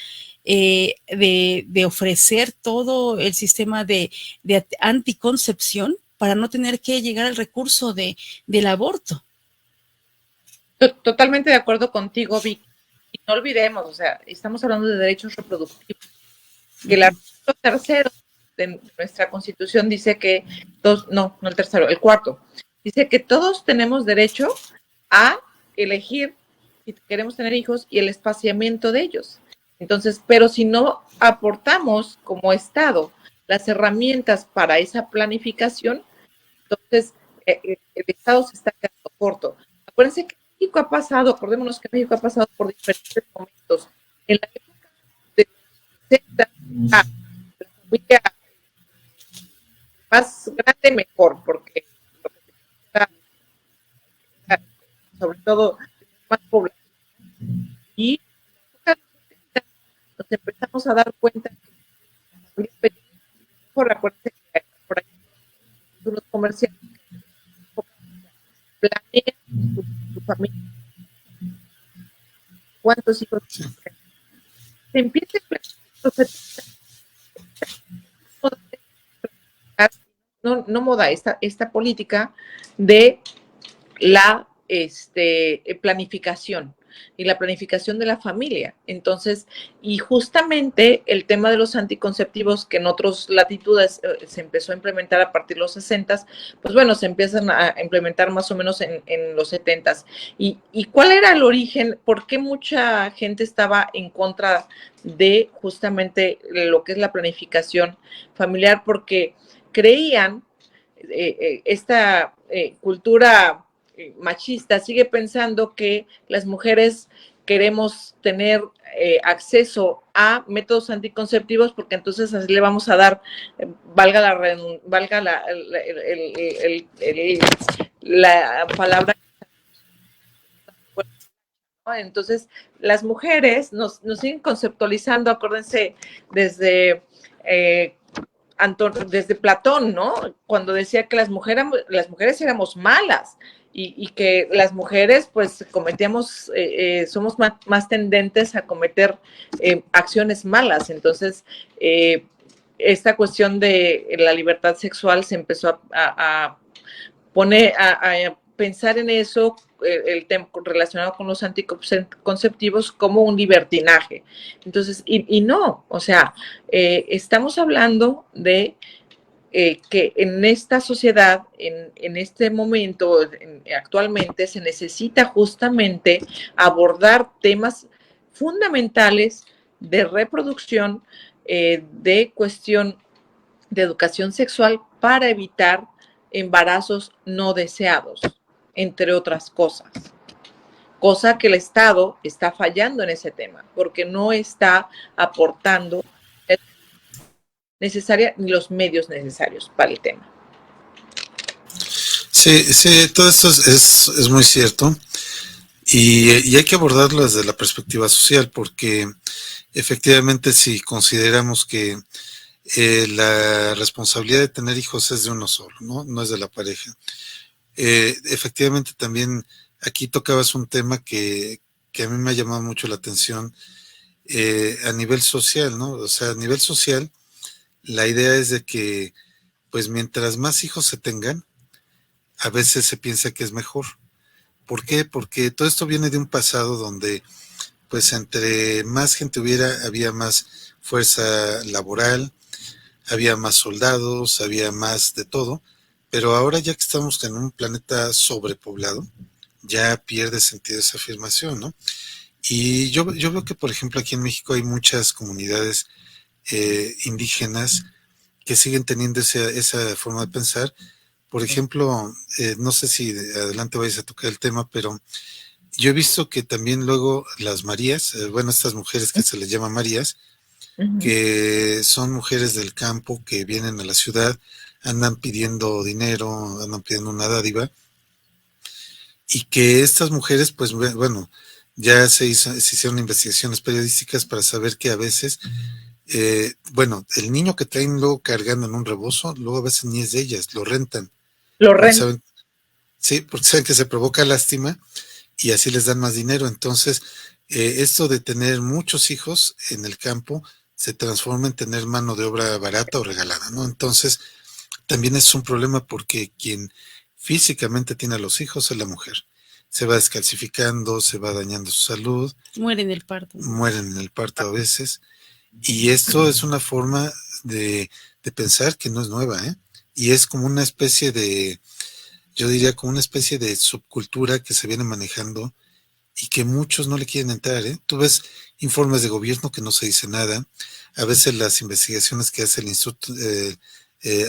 de ofrecer todo el sistema de anticoncepción para no tener que llegar al recurso del aborto. Totalmente de acuerdo contigo, Vic. Y no olvidemos, o sea, estamos hablando de derechos reproductivos, que el artículo 3 de nuestra Constitución dice que no el 3, el 4, dice que todos tenemos derecho a elegir si queremos tener hijos y el espaciamiento de ellos. Entonces, pero si no aportamos como Estado las herramientas para esa planificación, entonces el Estado se está quedando corto. Acuérdense que México acordémonos que México ha pasado por diferentes momentos. En la época de los 60, la familia más grande mejor, porque sobre todo más población. Y nos empezamos a dar cuenta que por acuérdense que por ahí unos comerciales planean tu familia, cuántos hijos se empieza a no moda esta política de la planificación y la planificación de la familia. Entonces, y justamente el tema de los anticonceptivos, que en otras latitudes se empezó a implementar a partir de los 60, pues bueno, se empiezan a implementar más o menos en los 70. ¿Y cuál era el origen? ¿Por qué mucha gente estaba en contra de justamente lo que es la planificación familiar? Porque creían esta cultura machista sigue pensando que las mujeres queremos tener acceso a métodos anticonceptivos porque entonces así le vamos a dar, valga la palabra, ¿no? Entonces las mujeres nos siguen conceptualizando, acuérdense, desde Platón, ¿no? Cuando decía que las mujeres éramos malas y que las mujeres, pues, cometíamos, somos más tendentes a cometer acciones malas. Entonces, esta cuestión de la libertad sexual se empezó a poner, a pensar en eso, el tema relacionado con los anticonceptivos, como un libertinaje. Entonces, y no, o sea, estamos hablando de que en esta sociedad, en este momento, actualmente, se necesita justamente abordar temas fundamentales de reproducción, de cuestión de educación sexual para evitar embarazos no deseados, entre otras cosas. Cosa que el Estado está fallando en ese tema, porque no está aportando necesaria ni los medios necesarios para el tema. Sí, todo esto es muy cierto. Y hay que abordarlo desde la perspectiva social, porque efectivamente si consideramos que la responsabilidad de tener hijos es de uno solo, ¿no? No es de la pareja. Efectivamente también aquí tocabas un tema que a mí me ha llamado mucho la atención a nivel social, ¿no? O sea, a nivel social, la idea es de que, pues mientras más hijos se tengan, a veces se piensa que es mejor. ¿Por qué? Porque todo esto viene de un pasado donde, pues entre más gente hubiera, había más fuerza laboral, había más soldados, había más de todo, pero ahora ya que estamos en un planeta sobrepoblado, ya pierde sentido esa afirmación, ¿no? Y yo veo que, por ejemplo, aquí en México hay muchas comunidades indígenas que siguen teniendo esa forma de pensar. Por ejemplo, no sé si adelante vais a tocar el tema, pero yo he visto que también luego las Marías, bueno, estas mujeres que se les llama Marías, que son mujeres del campo que vienen a la ciudad, andan pidiendo dinero, andan pidiendo una dádiva, y que estas mujeres, pues bueno, ya se hicieron investigaciones periodísticas para saber que a veces, bueno, el niño que traen luego cargando en un rebozo, luego a veces ni es de ellas, lo rentan. Lo Porque rento. saben, sí, porque saben que se provoca lástima y así les dan más dinero. Entonces, esto de tener muchos hijos en el campo se transforma en tener mano de obra barata o regalada, ¿no? Entonces, también es un problema porque quien físicamente tiene a los hijos es la mujer. Se va descalcificando, se va dañando su salud, Muere en el parto. mueren en el parto a veces. Y esto es una forma de pensar que no es nueva, ¿eh? Y es como una especie de, yo diría como una especie de subcultura que se viene manejando y que muchos no le quieren entrar, ¿eh? Tú ves informes de gobierno que no se dice nada, a veces las investigaciones que hace el Instituto de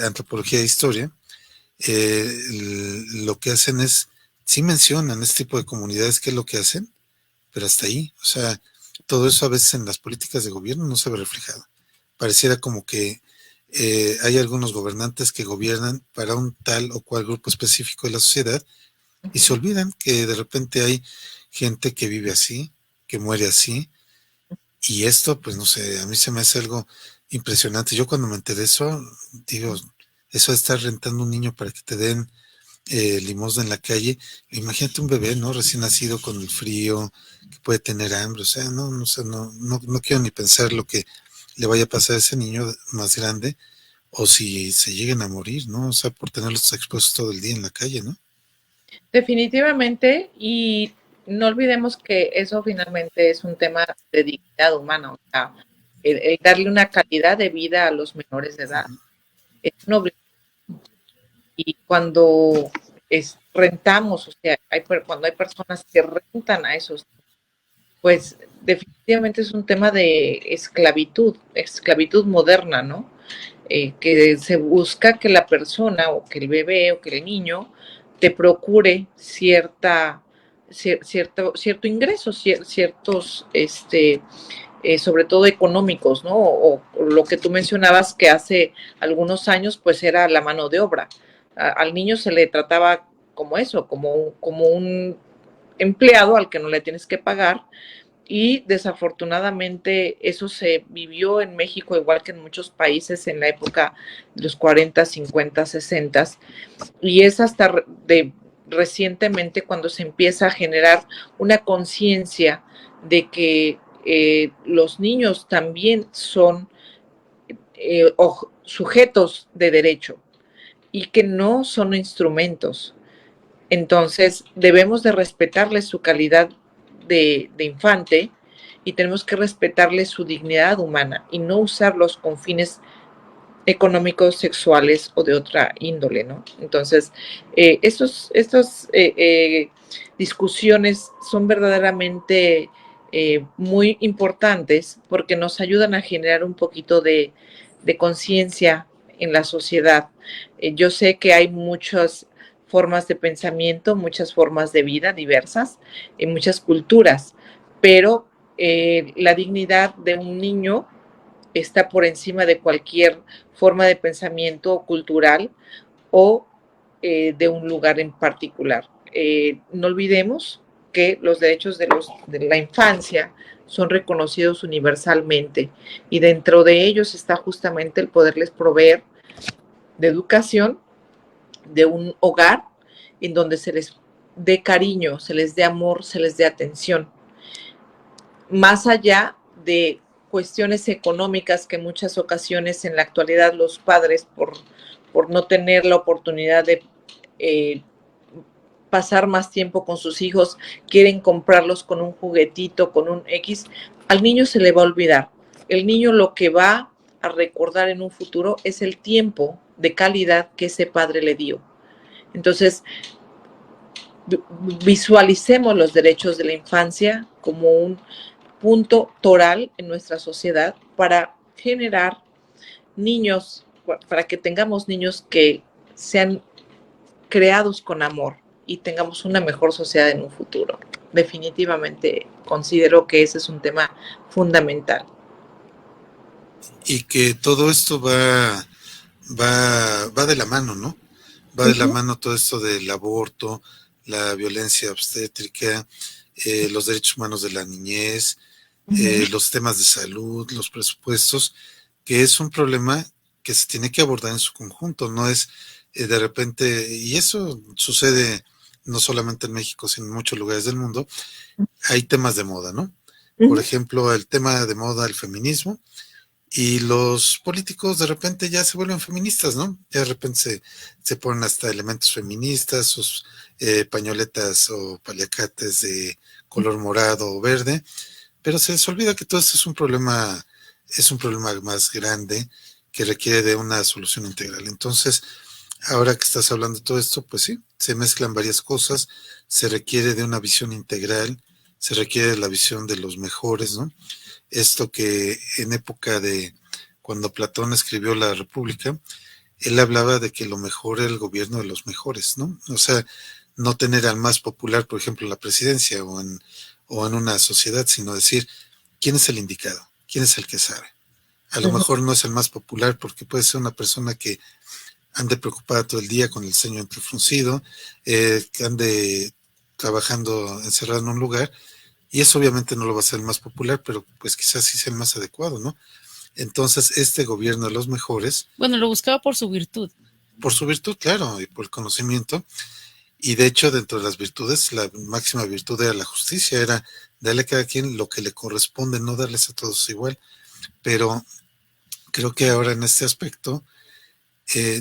Antropología e Historia, lo que hacen es, sí mencionan este tipo de comunidades, qué es lo que hacen, pero hasta ahí, o sea, todo eso a veces en las políticas de gobierno no se ve reflejado. Pareciera como que hay algunos gobernantes que gobiernan para un tal o cual grupo específico de la sociedad y se olvidan que de repente hay gente que vive así, que muere así, y esto, pues no sé, a mí se me hace algo impresionante. Yo cuando me enteré de eso, digo, eso de estar rentando un niño para que te den limosna en la calle, imagínate un bebé, ¿no? Recién nacido con el frío, que puede tener hambre, o sea, no quiero ni pensar lo que le vaya a pasar a ese niño más grande, o si se lleguen a morir, ¿no? O sea, por tenerlos expuestos todo el día en la calle, ¿no? Definitivamente, y no olvidemos que eso finalmente es un tema de dignidad humana, o sea, el darle una calidad de vida a los menores de edad es una obligación. Y cuando rentamos, o sea, cuando hay personas que rentan a esos, pues definitivamente es un tema de esclavitud moderna, ¿no? Que se busca que la persona o que el bebé o que el niño te procure cierto ingreso, ciertos, sobre todo económicos, ¿no? O lo que tú mencionabas que hace algunos años, pues era la mano de obra. Al niño se le trataba como eso, como un empleado al que no le tienes que pagar, y desafortunadamente eso se vivió en México igual que en muchos países en la época de los 40, 50, 60, y es hasta recientemente cuando se empieza a generar una conciencia de que los niños también son sujetos de derecho y que no son instrumentos. Entonces, debemos de respetarles su calidad de infante y tenemos que respetarles su dignidad humana y no usarlos con fines económicos, sexuales o de otra índole, ¿no? Entonces, estas discusiones son verdaderamente muy importantes porque nos ayudan a generar un poquito de conciencia en la sociedad. Yo sé que hay muchas formas de pensamiento, muchas formas de vida diversas, en muchas culturas, pero la dignidad de un niño está por encima de cualquier forma de pensamiento cultural o de un lugar en particular. No olvidemos porque los derechos de la infancia son reconocidos universalmente y dentro de ellos está justamente el poderles proveer de educación, de un hogar en donde se les dé cariño, se les dé amor, se les dé atención, más allá de cuestiones económicas que en muchas ocasiones en la actualidad los padres por no tener la oportunidad de pasar más tiempo con sus hijos, quieren comprarlos con un juguetito, con un X, al niño se le va a olvidar. El niño lo que va a recordar en un futuro es el tiempo de calidad que ese padre le dio. Entonces, visualicemos los derechos de la infancia como un punto toral en nuestra sociedad para generar niños, para que tengamos niños que sean creados con amor y tengamos una mejor sociedad en un futuro. Definitivamente considero que ese es un tema fundamental. Y que todo esto va de la mano, ¿no? Va de la mano todo esto del aborto, la violencia obstétrica, los derechos humanos de la niñez, los temas de salud, los presupuestos, que es un problema que se tiene que abordar en su conjunto, no es de repente, y eso sucede no solamente en México, sino en muchos lugares del mundo, hay temas de moda, ¿no? Por ejemplo, el tema de moda, el feminismo, y los políticos de repente ya se vuelven feministas, ¿no? Ya de repente se ponen hasta elementos feministas, sus pañoletas o paliacates de color morado o verde, pero se les olvida que todo esto es un problema más grande que requiere de una solución integral. Entonces, ahora que estás hablando de todo esto, pues sí, se mezclan varias cosas, se requiere de una visión integral, se requiere de la visión de los mejores, ¿no? Esto que en época de cuando Platón escribió la República, él hablaba de que lo mejor era el gobierno de los mejores, ¿no? O sea, no tener al más popular, por ejemplo, en la presidencia o en una sociedad, sino decir, ¿quién es el indicado? ¿Quién es el que sabe? A lo mejor no es el más popular porque puede ser una persona que ande preocupada todo el día con el ceño entrefruncido, que ande trabajando encerrado en un lugar, y eso obviamente no lo va a ser el más popular, pero pues quizás sí sea el más adecuado, ¿no? Entonces, este gobierno de los mejores... Bueno, lo buscaba por su virtud. Por su virtud, claro, y por el conocimiento. Y de hecho, dentro de las virtudes, la máxima virtud era la justicia, era darle a cada quien lo que le corresponde, no darles a todos igual. Pero creo que ahora en este aspecto,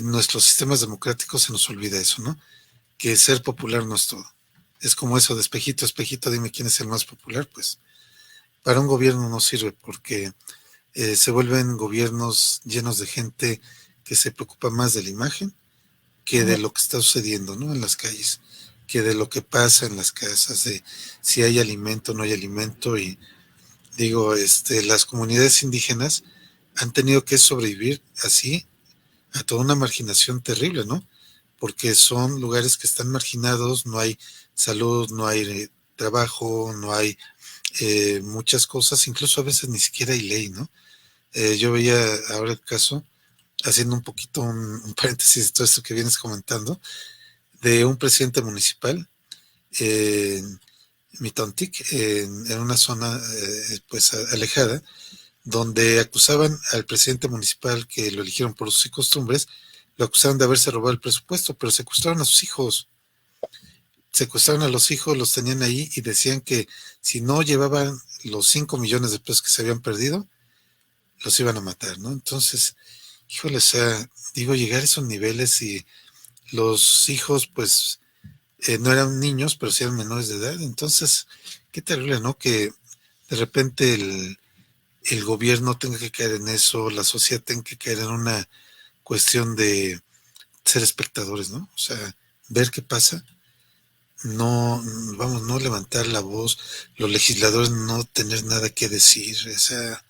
nuestros sistemas democráticos se nos olvida eso, ¿no? Que ser popular no es todo. Es como eso de espejito, espejito, dime quién es el más popular, pues para un gobierno no sirve porque se vuelven gobiernos llenos de gente que se preocupa más de la imagen que de lo que está sucediendo, ¿no? En las calles, que de lo que pasa en las casas, de si hay alimento o no hay alimento. Y digo, las comunidades indígenas han tenido que sobrevivir así a toda una marginación terrible, ¿no? Porque son lugares que están marginados, no hay salud, no hay trabajo, no hay muchas cosas, incluso a veces ni siquiera hay ley, ¿no? Yo veía ahora el caso, haciendo un poquito un paréntesis de todo esto que vienes comentando, de un presidente municipal en Mitontic, en una zona pues alejada, donde acusaban al presidente municipal que lo eligieron por sus costumbres, lo acusaron de haberse robado el presupuesto, pero secuestraron a sus hijos. Secuestraron a los hijos, los tenían ahí y decían que si no llevaban los 5 millones de pesos que se habían perdido, los iban a matar, ¿no? Entonces, híjole, o sea, digo, llegar a esos niveles y los hijos, pues, no eran niños, pero sí eran menores de edad. Entonces, qué terrible, ¿no? Que de repente el gobierno tenga que caer en eso, la sociedad tenga que caer en una cuestión de ser espectadores, ¿no? O sea, ver qué pasa, no, vamos, no levantar la voz, los legisladores no tener nada que decir, o sea,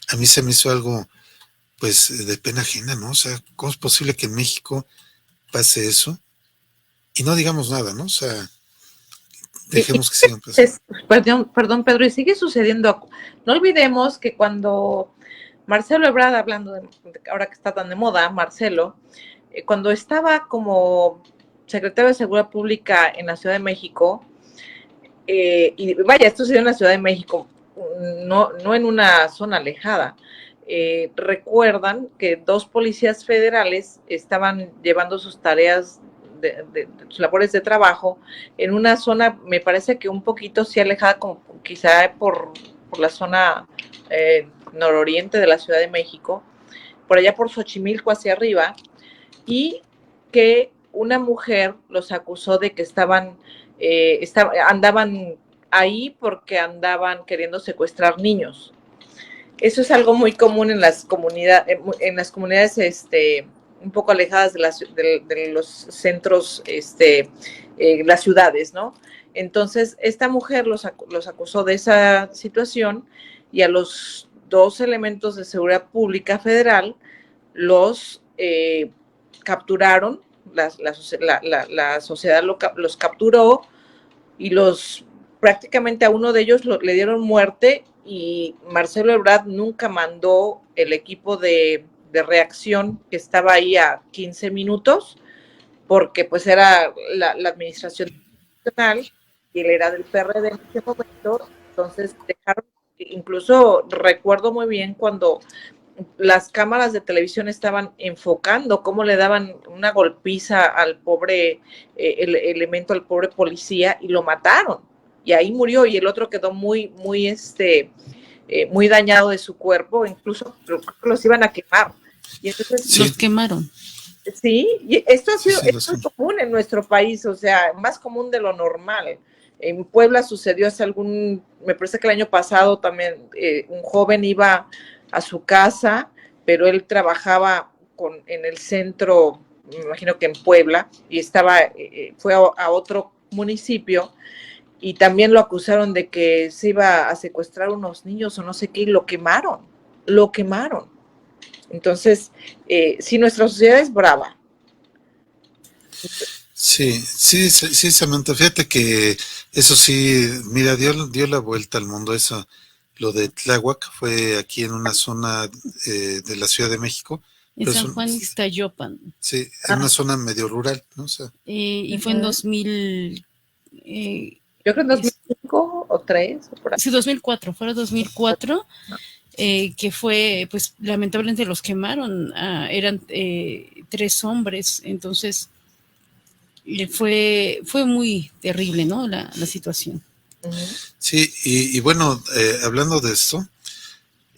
a mí se me hizo algo, pues, de pena ajena, ¿no? O sea, ¿cómo es posible que en México pase eso y no digamos nada, ¿no? O sea, dejemos que sigan pasando. Perdón, Pedro, y sigue sucediendo. No olvidemos que cuando Marcelo Ebrard, hablando de ahora que está tan de moda, Marcelo, cuando estaba como secretario de Seguridad Pública en la Ciudad de México, y vaya, esto se dio en la Ciudad de México, no en una zona alejada. Recuerdan que 2 policías federales estaban llevando sus tareas de sus labores de trabajo en una zona, me parece que un poquito sí alejada, como quizá por la zona nororiente de la Ciudad de México, por allá por Xochimilco hacia arriba, y que una mujer los acusó de que andaban ahí porque andaban queriendo secuestrar niños. Eso es algo muy común en las comunidades un poco alejadas de los centros, las ciudades, ¿no? Entonces, esta mujer los acusó de esa situación, y a los 2 elementos de seguridad pública federal los capturaron, la sociedad los capturó, y prácticamente a uno de ellos le dieron muerte, y Marcelo Ebrard nunca mandó el equipo de reacción que estaba ahí a 15 minutos, porque pues era la administración nacional y él era del PRD en ese momento. Entonces dejaron, incluso recuerdo muy bien cuando las cámaras de televisión estaban enfocando cómo le daban una golpiza al pobre elemento, al pobre policía, y lo mataron, y ahí murió, y el otro quedó muy dañado de su cuerpo, incluso los iban a quemar. Y entonces sí. Los quemaron. Sí, y esto es común en nuestro país, o sea, más común de lo normal. En Puebla sucedió me parece que el año pasado también, un joven iba a su casa, pero él trabajaba en el centro, me imagino que en Puebla, y fue a otro municipio, y también lo acusaron de que se iba a secuestrar unos niños o no sé qué, y lo quemaron. Entonces, sí, nuestra sociedad es brava. Sí, Samantha, fíjate que eso sí, mira, dio la vuelta al mundo eso. Lo de Tláhuac fue aquí en una zona de la Ciudad de México. En San Juan Ixtayopan. Sí, en una zona medio rural, ¿no? O sea, y fue en 2000... yo creo en 2005 o 3. O por ahí. Sí, 2004, fue en 2004, que fue, pues, lamentablemente los quemaron, eran 3 hombres, entonces fue muy terrible, ¿no? La situación. Sí, y bueno, hablando de esto,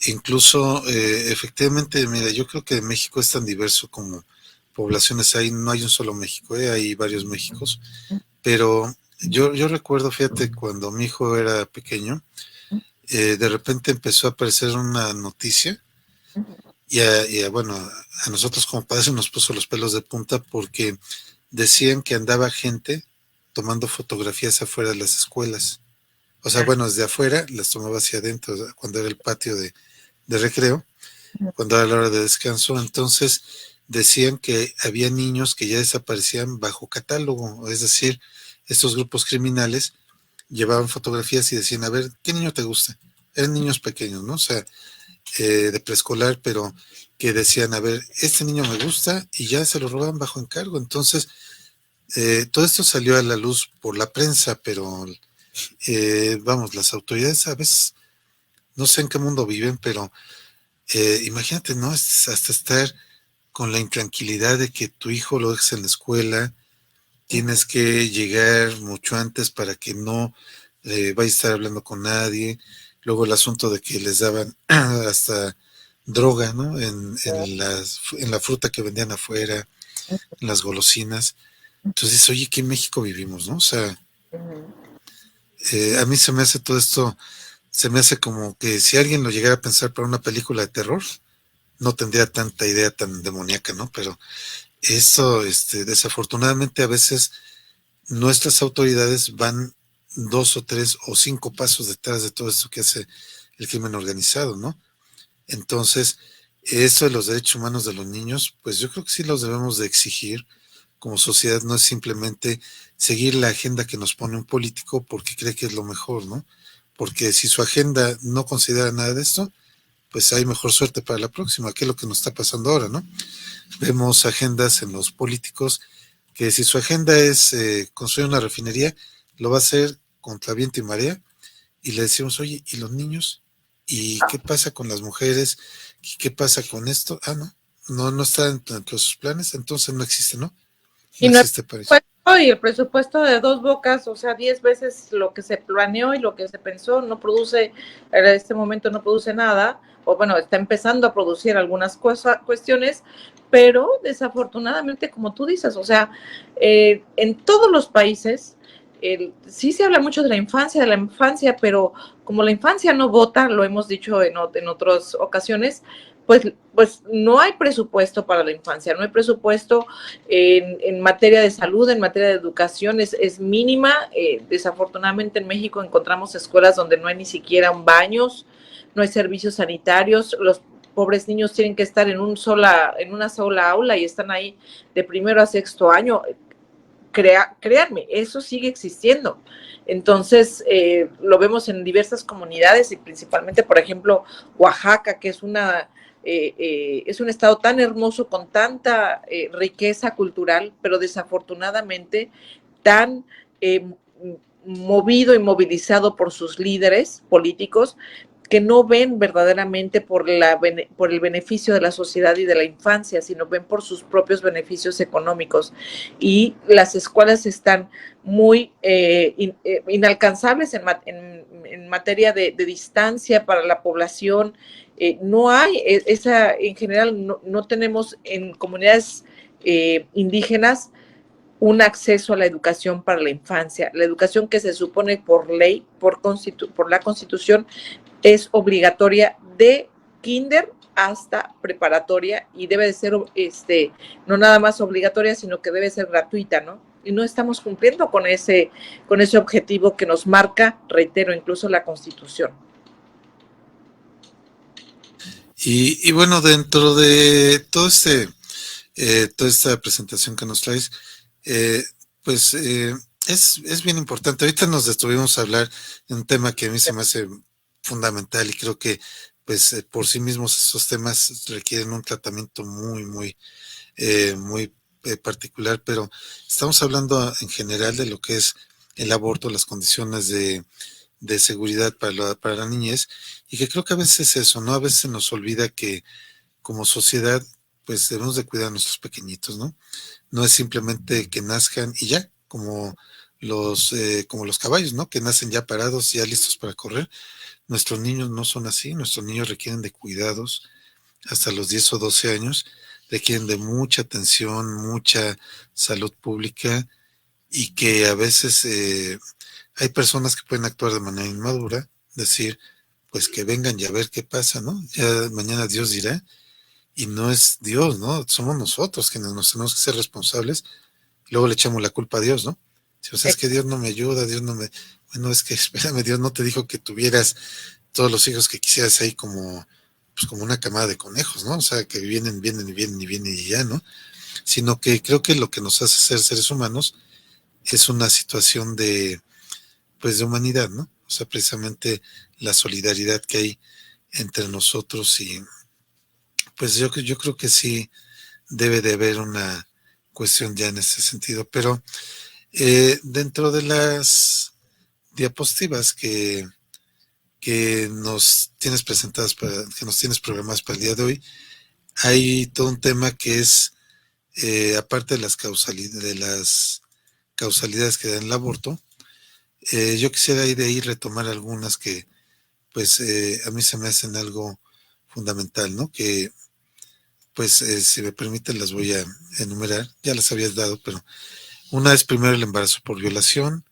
incluso efectivamente, mira, yo creo que México es tan diverso como poblaciones hay, no hay un solo México, hay varios Méxicos, pero yo recuerdo, fíjate, cuando mi hijo era pequeño, de repente empezó a aparecer una noticia, y bueno, a nosotros como padres nos puso los pelos de punta, porque decían que andaba gente tomando fotografías afuera de las escuelas. O sea, bueno, desde afuera las tomaba hacia adentro, cuando era el patio de recreo, cuando era la hora de descanso. Entonces decían que había niños que ya desaparecían bajo catálogo, es decir, estos grupos criminales llevaban fotografías y decían, a ver, ¿qué niño te gusta? Eran niños pequeños, ¿no? O sea, de preescolar, pero que decían, a ver, este niño me gusta, y ya se lo robaban bajo encargo. Entonces, todo esto salió a la luz por la prensa, pero vamos, las autoridades a veces, no sé en qué mundo viven, pero imagínate, ¿no? Hasta estar con la intranquilidad de que tu hijo lo dejes en la escuela, tienes que llegar mucho antes para que no vaya a estar hablando con nadie. Luego el asunto de que les daban hasta droga, ¿no? En la fruta que vendían afuera, en las golosinas. Entonces, oye, ¿qué en México vivimos, no? O sea, a mí se me hace todo esto, se me hace como que si alguien lo llegara a pensar para una película de terror, no tendría tanta idea tan demoníaca, ¿no? Pero eso, desafortunadamente a veces nuestras autoridades van 2 o 3 o 5 pasos detrás de todo esto que hace el crimen organizado, ¿no? Entonces, eso de los derechos humanos de los niños, pues yo creo que sí los debemos de exigir como sociedad. No es simplemente seguir la agenda que nos pone un político porque cree que es lo mejor, ¿no? Porque si su agenda no considera nada de esto, pues hay mejor suerte para la próxima, que es lo que nos está pasando ahora, ¿no? Vemos agendas en los políticos que si su agenda es construir una refinería, lo va a hacer contra viento y marea, y le decimos, oye, ¿y los niños? ¿Y qué pasa con las mujeres? ¿Y qué pasa con esto? Ah, no está dentro de sus planes, entonces no existe, ¿no? Y No no existe para eso. y el presupuesto de dos bocas, o sea, 10 veces lo que se planeó y lo que se pensó, no produce, en este momento no produce nada, o bueno, está empezando a producir algunas cuestiones, pero desafortunadamente, como tú dices, o sea, en todos los países, sí se habla mucho de la infancia, pero como la infancia no vota, lo hemos dicho en otras ocasiones, pues no hay presupuesto para la infancia, no hay presupuesto en materia de salud, en materia de educación, es mínima. Desafortunadamente en México encontramos escuelas donde no hay ni siquiera baños, no hay servicios sanitarios, los pobres niños tienen que estar en una sola aula y están ahí de primero a sexto año. Créanme, eso sigue existiendo. Entonces, lo vemos en diversas comunidades y principalmente, por ejemplo, Oaxaca, que es es un estado tan hermoso con tanta riqueza cultural, pero desafortunadamente tan movido y movilizado por sus líderes políticos que no ven verdaderamente por el beneficio de la sociedad y de la infancia, sino ven por sus propios beneficios económicos. Y las escuelas están muy inalcanzables en materia de distancia para la población. No hay en general, no tenemos en comunidades indígenas un acceso a la educación para la infancia. La educación que se supone por ley, por la Constitución, es obligatoria de kinder hasta preparatoria y debe de ser no nada más obligatoria, sino que debe ser gratuita, ¿no? Y no estamos cumpliendo con ese objetivo que nos marca, reitero, incluso la Constitución. Y bueno, dentro de todo toda esta presentación que nos traes, pues es bien importante. Ahorita nos detuvimos a hablar de un tema que a mí se me hace fundamental y creo que pues por sí mismos esos temas requieren un tratamiento muy particular, pero estamos hablando en general de lo que es el aborto, las condiciones de seguridad para la niñez, y que creo que a veces eso, ¿no? A veces se nos olvida que como sociedad pues debemos de cuidar a nuestros pequeñitos, ¿no? No es simplemente que nazcan y ya, como los caballos, ¿no? Que nacen ya parados, ya listos para correr. Nuestros niños no son así, nuestros niños requieren de cuidados hasta los 10 o 12 años, requieren de mucha atención, mucha salud pública, y que a veces hay personas que pueden actuar de manera inmadura, decir, pues que vengan y a ver qué pasa, ¿no? Ya mañana Dios dirá, y no es Dios, ¿no? Somos nosotros quienes nos tenemos que ser responsables, y luego le echamos la culpa a Dios, ¿no? Si o sea, es que Dios no me ayuda, Dios no me... Bueno, es que espérame, Dios no te dijo que tuvieras todos los hijos que quisieras ahí pues como una camada de conejos, ¿no? O sea, que vienen y ya, ¿no? Sino que creo que lo que nos hace ser seres humanos es una situación pues de humanidad, ¿no? O sea, precisamente la solidaridad que hay entre nosotros, y pues yo creo que sí debe de haber una cuestión ya en ese sentido. Pero dentro de las diapositivas que nos tienes presentadas, que nos tienes programadas para el día de hoy, hay todo un tema que es, aparte de las causalidades que dan el aborto, yo quisiera ir de ahí retomar algunas que pues a mí se me hacen algo fundamental, ¿no? Que pues si me permiten las voy a enumerar, ya las habías dado, pero una es primero el embarazo por violación,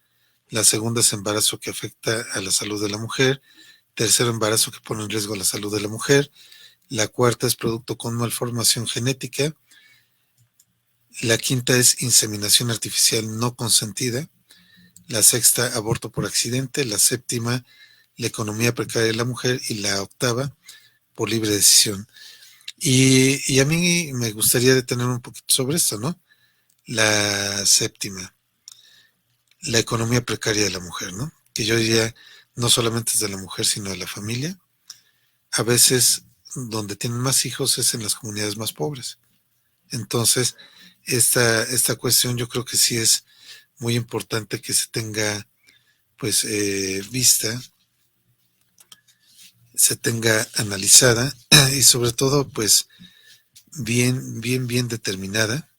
la segunda es embarazo que afecta a la salud de la mujer, tercero embarazo que pone en riesgo la salud de la mujer, la cuarta es producto con malformación genética, la quinta es inseminación artificial no consentida, la sexta aborto por accidente, la séptima la economía precaria de la mujer, y la octava por libre decisión. Y a mí me gustaría detener un poquito sobre esto, ¿no? La séptima, la economía precaria de la mujer, ¿no? Que yo diría no solamente es de la mujer, sino de la familia. A veces donde tienen más hijos es en las comunidades más pobres. Entonces, esta cuestión yo creo que sí es muy importante que se tenga pues vista, se tenga analizada y sobre todo pues bien determinada,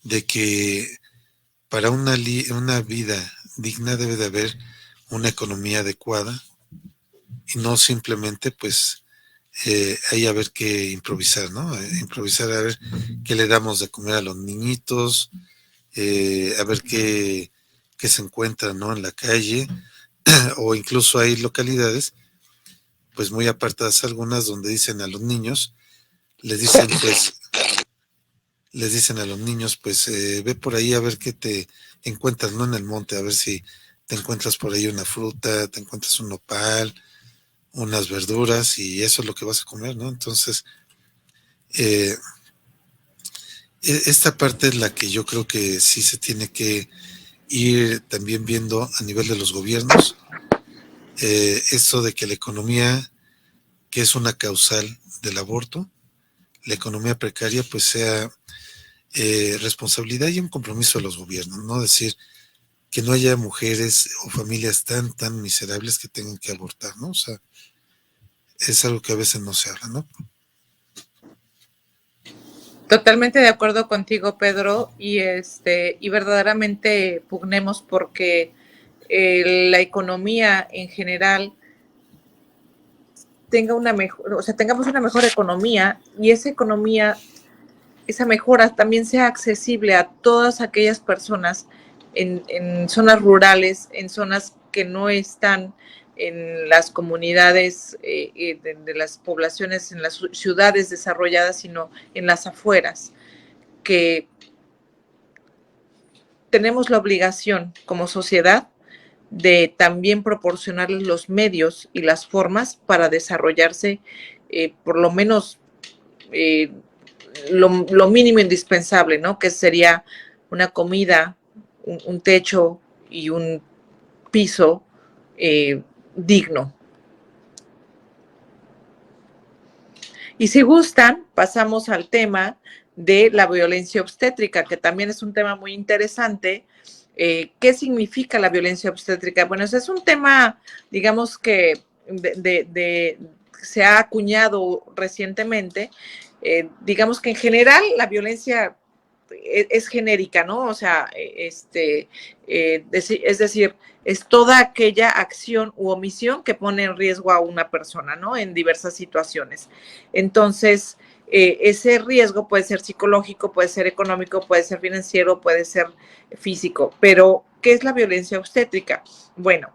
de que para una vida digna debe de haber una economía adecuada y no simplemente pues ahí a ver qué improvisar, ¿no? Improvisar a ver qué le damos de comer a los niñitos, a ver qué se encuentra, ¿no? En la calle, o incluso hay localidades pues muy apartadas algunas donde dicen a los niños, les dicen a los niños, pues ve por ahí a ver qué te encuentras, ¿no? En el monte, a ver si te encuentras por ahí una fruta, te encuentras un nopal, unas verduras, y eso es lo que vas a comer, ¿no? Entonces, esta parte es la que yo creo que sí se tiene que ir también viendo a nivel de los gobiernos, esto de que la economía, que es una causal del aborto, la economía precaria, pues sea responsabilidad y un compromiso de los gobiernos, no decir que no haya mujeres o familias tan miserables que tengan que abortar, ¿no? O sea, es algo que a veces no se habla, ¿no? Totalmente de acuerdo contigo, Pedro, y verdaderamente pugnemos porque la economía en general tenga una mejor, o sea, tengamos una mejor economía, y esa economía, esa mejora también sea accesible a todas aquellas personas en zonas rurales, en zonas que no están en las comunidades de las poblaciones, en las ciudades desarrolladas, sino en las afueras, que tenemos la obligación como sociedad de también proporcionarles los medios y las formas para desarrollarse, por lo menos lo mínimo indispensable, ¿no? Que sería una comida, un techo y un piso digno. Y si gustan, pasamos al tema de la violencia obstétrica, que también es un tema muy interesante. ¿Qué significa la violencia obstétrica? Bueno, ese es un tema, digamos que se ha acuñado recientemente. Digamos que en general la violencia es genérica, ¿no? O sea, es decir, es toda aquella acción u omisión que pone en riesgo a una persona, ¿no? En diversas situaciones. Entonces, ese riesgo puede ser psicológico, puede ser económico, puede ser financiero, puede ser físico. Pero, ¿qué es la violencia obstétrica? Bueno,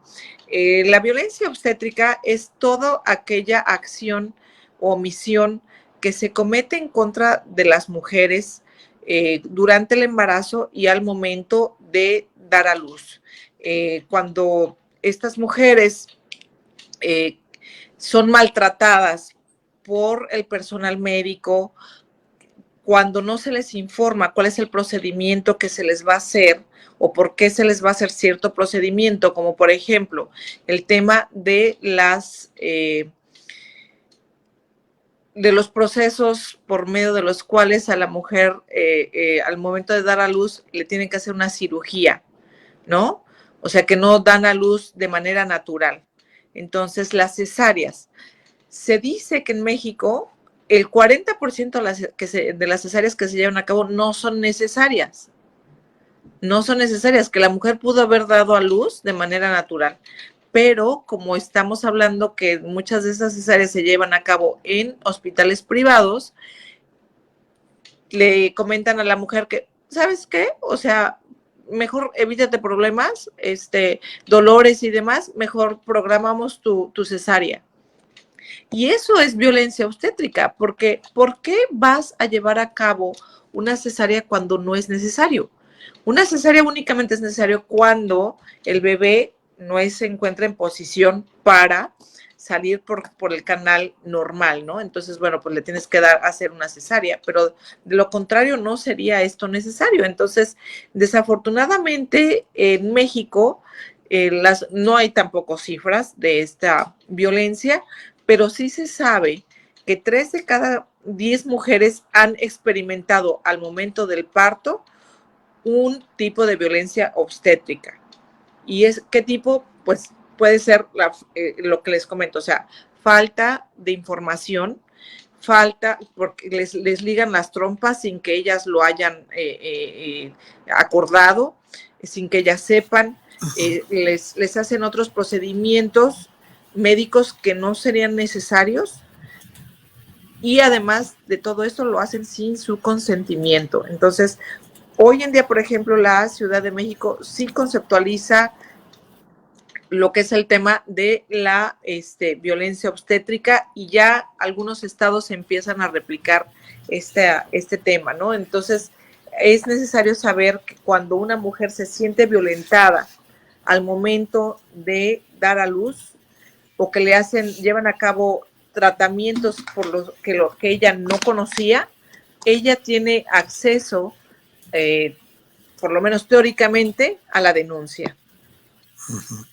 la violencia obstétrica es toda aquella acción o omisión que se comete en contra de las mujeres durante el embarazo y al momento de dar a luz. Cuando estas mujeres son maltratadas por el personal médico, cuando no se les informa cuál es el procedimiento que se les va a hacer o por qué se les va a hacer cierto procedimiento, como por ejemplo el tema de los procesos por medio de los cuales a la mujer al momento de dar a luz le tienen que hacer una cirugía, ¿no? O sea, que no dan a luz de manera natural. Entonces, las cesáreas. Se dice que en México el 40% de las cesáreas que se llevan a cabo no son necesarias. No son necesarias, que la mujer pudo haber dado a luz de manera natural. Pero como estamos hablando que muchas de esas cesáreas se llevan a cabo en hospitales privados, le comentan a la mujer que, ¿sabes qué? O sea, mejor evítate problemas, dolores y demás, mejor programamos tu cesárea. Y eso es violencia obstétrica, porque ¿por qué vas a llevar a cabo una cesárea cuando no es necesario? Una cesárea únicamente es necesario cuando el bebé no se encuentra en posición para salir por el canal normal, ¿no? Entonces, bueno, pues le tienes que hacer una cesárea, pero de lo contrario no sería esto necesario. Entonces, desafortunadamente en México no hay tampoco cifras de esta violencia, pero sí se sabe que 3 de cada 10 mujeres han experimentado al momento del parto un tipo de violencia obstétrica. ¿Y qué tipo? pues puede ser lo que les comento, o sea, falta de información, falta, porque les ligan las trompas sin que ellas lo hayan acordado, sin que ellas sepan, les hacen otros procedimientos médicos que no serían necesarios, y además de todo esto lo hacen sin su consentimiento. Entonces, hoy en día, por ejemplo, la Ciudad de México sí conceptualiza lo que es el tema de la violencia obstétrica, y ya algunos estados empiezan a replicar este tema, ¿no? Entonces, es necesario saber que cuando una mujer se siente violentada al momento de dar a luz, o que llevan a cabo tratamientos por lo que ella no conocía, ella tiene acceso, por lo menos teóricamente, a la denuncia. Ujú.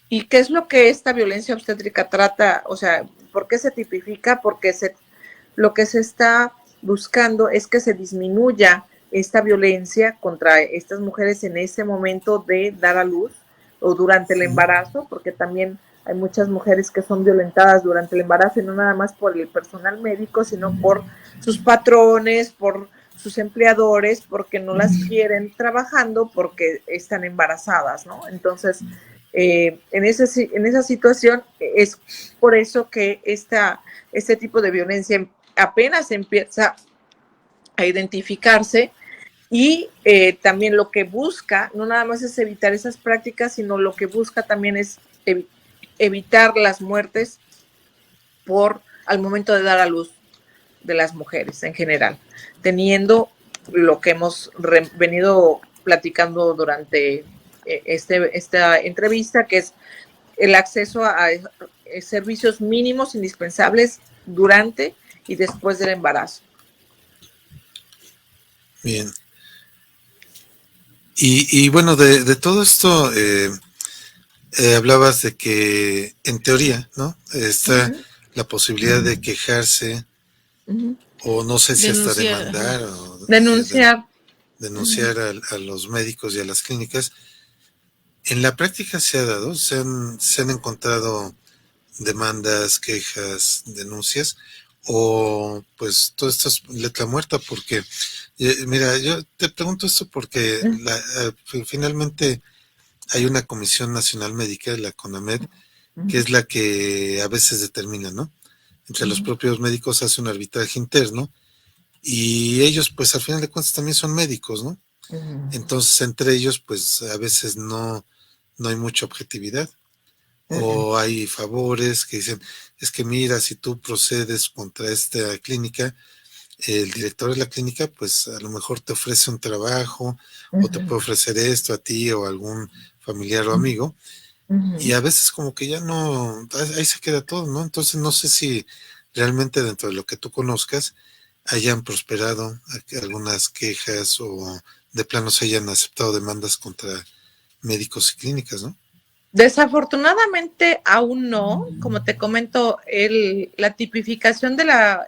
¿Y qué es lo que esta violencia obstétrica trata? O sea, ¿por qué se tipifica? Porque lo que se está buscando es que se disminuya esta violencia contra estas mujeres en ese momento de dar a luz o durante el embarazo, porque también hay muchas mujeres que son violentadas durante el embarazo, y no nada más por el personal médico, sino por sus patrones, por sus empleadores, porque no las quieren trabajando porque están embarazadas, ¿no? Entonces, en esa situación es por eso que este tipo de violencia apenas empieza a identificarse, y también lo que busca no nada más es evitar esas prácticas, sino lo que busca también es evitar las muertes al momento de dar a luz de las mujeres en general, teniendo lo que hemos venido platicando durante esta entrevista, que es el acceso a servicios mínimos indispensables durante y después del embarazo. Bien. Y bueno, de todo esto hablabas de que en teoría, ¿no? Está la posibilidad de quejarse, o no sé si hasta Denunciar, demandar, ajá. o Denunciar a los médicos y a las clínicas. En la práctica se ha dado, se han encontrado demandas, quejas, denuncias, o pues todo esto es letra muerta, porque mira, yo te pregunto esto porque finalmente hay una Comisión Nacional Médica, la CONAMED, que es la que a veces determina, ¿no? Entre los propios médicos hace un arbitraje interno, y ellos pues al final de cuentas también son médicos, ¿no? Entonces entre ellos pues a veces no hay mucha objetividad, o hay favores que dicen, es que mira, si tú procedes contra esta clínica, el director de la clínica pues a lo mejor te ofrece un trabajo, o te puede ofrecer esto a ti o a algún familiar o amigo, y a veces como que ya no, ahí se queda todo, ¿no? Entonces no sé si realmente dentro de lo que tú conozcas hayan prosperado algunas quejas, o de plano se hayan aceptado demandas contra médicos y clínicas, ¿no? Desafortunadamente aún no, como te comento, la tipificación no nada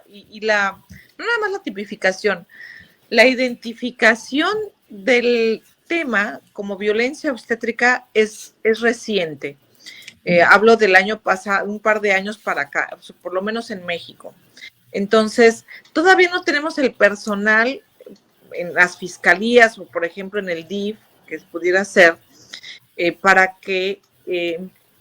más la tipificación, la identificación del tema como violencia obstétrica es reciente. Hablo del año pasado, un par de años para acá, por lo menos en México. Entonces, todavía no tenemos el personal en las fiscalías, o por ejemplo en el DIF, que pudiera ser, para que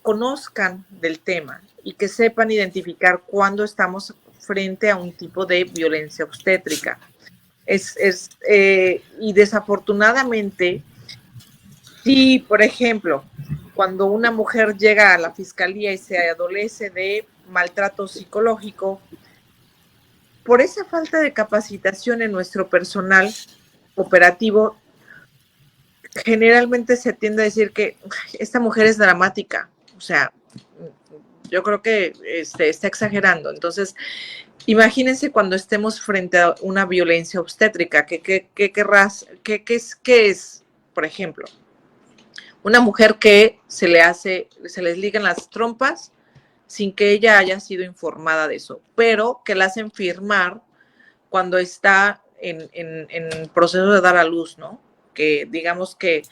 conozcan del tema y que sepan identificar cuándo estamos frente a un tipo de violencia obstétrica. Y desafortunadamente, si, por ejemplo, cuando una mujer llega a la fiscalía y se adolece de maltrato psicológico, por esa falta de capacitación en nuestro personal operativo, generalmente se tiende a decir que esta mujer es dramática. O sea, yo creo que está exagerando. Entonces, imagínense cuando estemos frente a una violencia obstétrica. ¿Qué es, por ejemplo? Una mujer que se les ligan las trompas sin que ella haya sido informada de eso, pero que la hacen firmar cuando está en proceso de dar a luz, ¿no? Que digamos que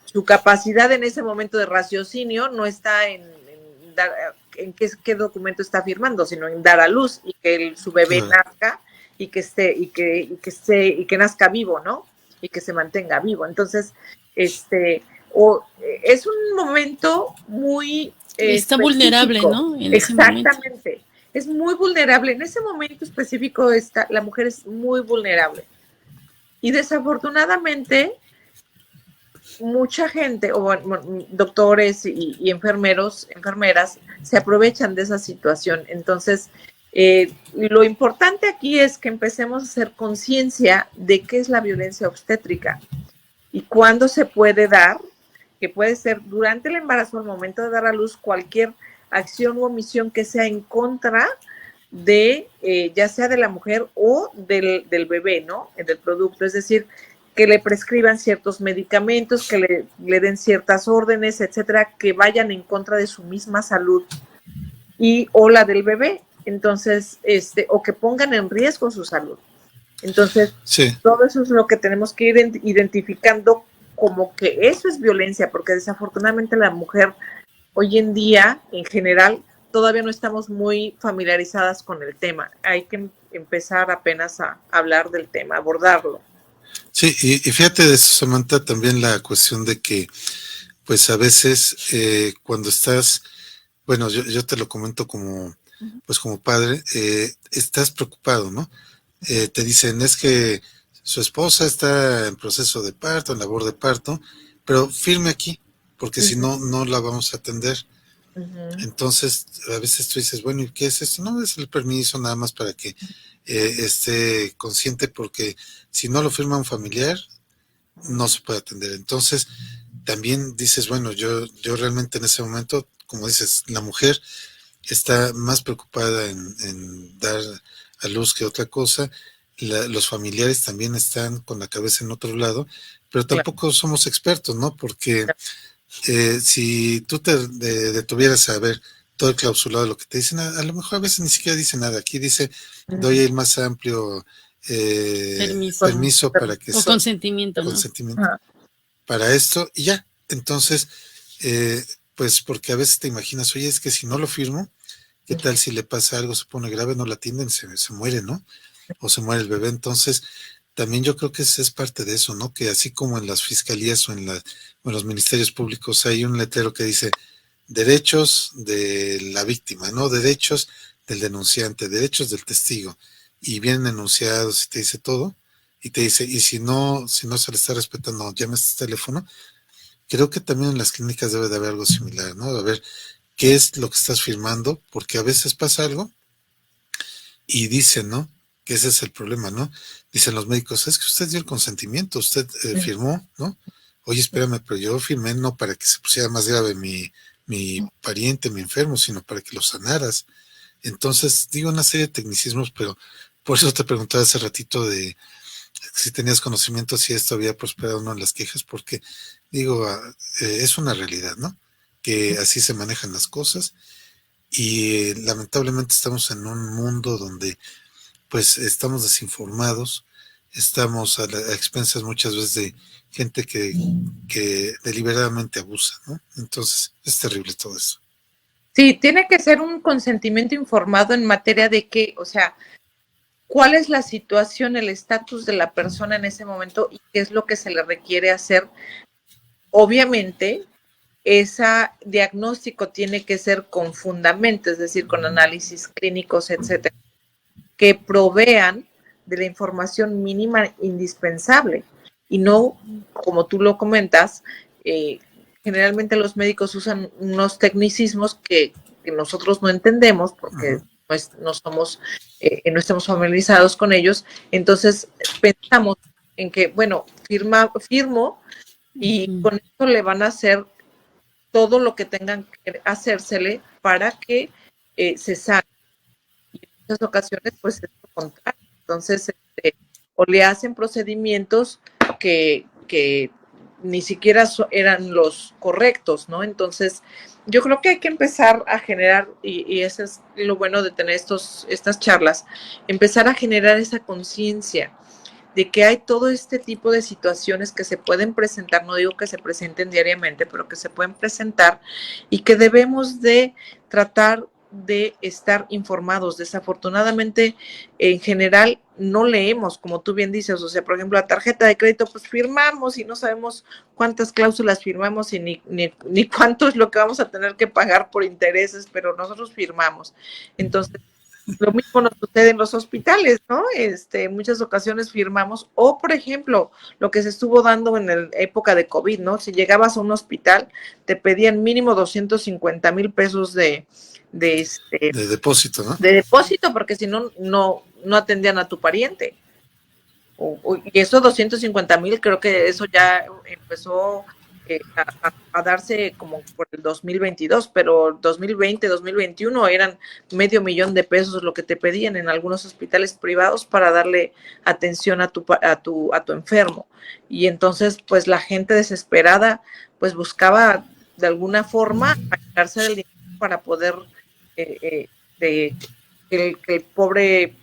su capacidad en ese momento de raciocinio no está en qué documento está firmando, sino en dar a luz y que su bebé nazca y que nazca vivo, ¿no? Y que se mantenga vivo. Entonces, es un momento muy está vulnerable, ¿no? En exactamente. Es muy vulnerable. En ese momento específico la mujer es muy vulnerable. Y desafortunadamente, mucha gente, o doctores y enfermeros, enfermeras, se aprovechan de esa situación. Entonces, lo importante aquí es que empecemos a hacer conciencia de qué es la violencia obstétrica y cuándo se puede dar, que puede ser durante el embarazo, al momento de dar a luz, cualquier acción u omisión que sea en contra de, ya sea de la mujer o del bebé, ¿no? Del producto, es decir, que le prescriban ciertos medicamentos, que le den ciertas órdenes, etcétera, que vayan en contra de su misma salud o la del bebé. Entonces, o que pongan en riesgo su salud. Entonces, todo eso es lo que tenemos que ir identificando como que eso es violencia, porque desafortunadamente la mujer hoy en día, en general, todavía no estamos muy familiarizadas con el tema. Hay que empezar apenas a hablar del tema, abordarlo. Sí, y fíjate de eso, Samantha, también la cuestión de que, pues a veces cuando estás, bueno, yo te lo comento como, pues como padre, estás preocupado, ¿no? Te dicen, es que su esposa está en proceso de parto, en labor de parto, pero firme aquí, porque si no, no la vamos a atender. Entonces, a veces tú dices, bueno, ¿y qué es esto? No, es el permiso nada más para que esté consciente, porque si no lo firma un familiar, no se puede atender. Entonces, también dices, bueno, yo realmente en ese momento, como dices, la mujer está más preocupada en dar a luz que otra cosa. Los familiares también están con la cabeza en otro lado, pero tampoco somos expertos, ¿no? Porque si tú te detuvieras a ver todo el clausulado de lo que te dicen, a lo mejor a veces ni siquiera dice nada. Aquí dice, doy el más amplio permiso para que o sea consentimiento, ¿no? Para esto, y ya. Entonces, pues porque a veces te imaginas, oye, es que si no lo firmo, ¿qué tal si le pasa algo, se pone grave, no la atienden, se muere, ¿no? O se muere el bebé. Entonces, también yo creo que es parte de eso, ¿no? Que así como en las fiscalías o en los ministerios públicos hay un letrero que dice derechos de la víctima, ¿no? Derechos del denunciante, derechos del testigo, y vienen enunciados y te dice todo, y te dice, y si no se le está respetando, llame a este teléfono. Creo que también en las clínicas debe de haber algo similar, ¿no? A ver qué es lo que estás firmando, porque a veces pasa algo y dicen, ¿no? Que ese es el problema, ¿no? Dicen los médicos, es que usted dio el consentimiento, usted firmó, ¿no? Oye, espérame, pero yo firmé no para que se pusiera más grave mi pariente, mi enfermo, sino para que lo sanaras. Entonces, digo una serie de tecnicismos, pero por eso te preguntaba hace ratito de si tenías conocimiento si esto había prosperado o no en las quejas, porque digo, es una realidad, ¿no? Que así se manejan las cosas y lamentablemente estamos en un mundo donde pues estamos desinformados, estamos a expensas muchas veces de gente que deliberadamente abusa, ¿no? Entonces es terrible todo eso. Sí, tiene que ser un consentimiento informado en materia de que, o sea, cuál es la situación, el estatus de la persona en ese momento y qué es lo que se le requiere hacer. Obviamente, ese diagnóstico tiene que ser con fundamento, es decir, con análisis clínicos, etcétera, que provean de la información mínima indispensable y no, como tú lo comentas, generalmente los médicos usan unos tecnicismos que nosotros no entendemos porque no estamos familiarizados con ellos. Entonces pensamos en que, bueno, firmo y con esto le van a hacer todo lo que tengan que hacérsele para que se sane. Y en muchas ocasiones, pues es lo contrario. Entonces, o le hacen procedimientos que ni siquiera eran los correctos, ¿no? Entonces, yo creo que hay que empezar a generar, y eso es lo bueno de tener estas charlas, empezar a generar esa conciencia de que hay todo este tipo de situaciones que se pueden presentar, no digo que se presenten diariamente, pero que se pueden presentar y que debemos de tratar de estar informados. Desafortunadamente, en general, no leemos, como tú bien dices, o sea, por ejemplo, la tarjeta de crédito, pues firmamos y no sabemos cuántas cláusulas firmamos y ni cuánto es lo que vamos a tener que pagar por intereses, pero nosotros firmamos. Entonces, lo mismo nos sucede en los hospitales, ¿no? En muchas ocasiones firmamos, o por ejemplo, lo que se estuvo dando en la época de COVID, ¿no? Si llegabas a un hospital, te pedían mínimo 250,000 pesos de depósito, ¿no? de depósito, porque si no, no atendían a tu pariente. Y eso 250,000, creo que eso ya empezó a darse como por el 2022, pero 2020, 2021 eran $500,000 lo que te pedían en algunos hospitales privados para darle atención a tu enfermo. Y entonces, pues la gente desesperada, pues buscaba de alguna forma sacarse del dinero para poder que el pobre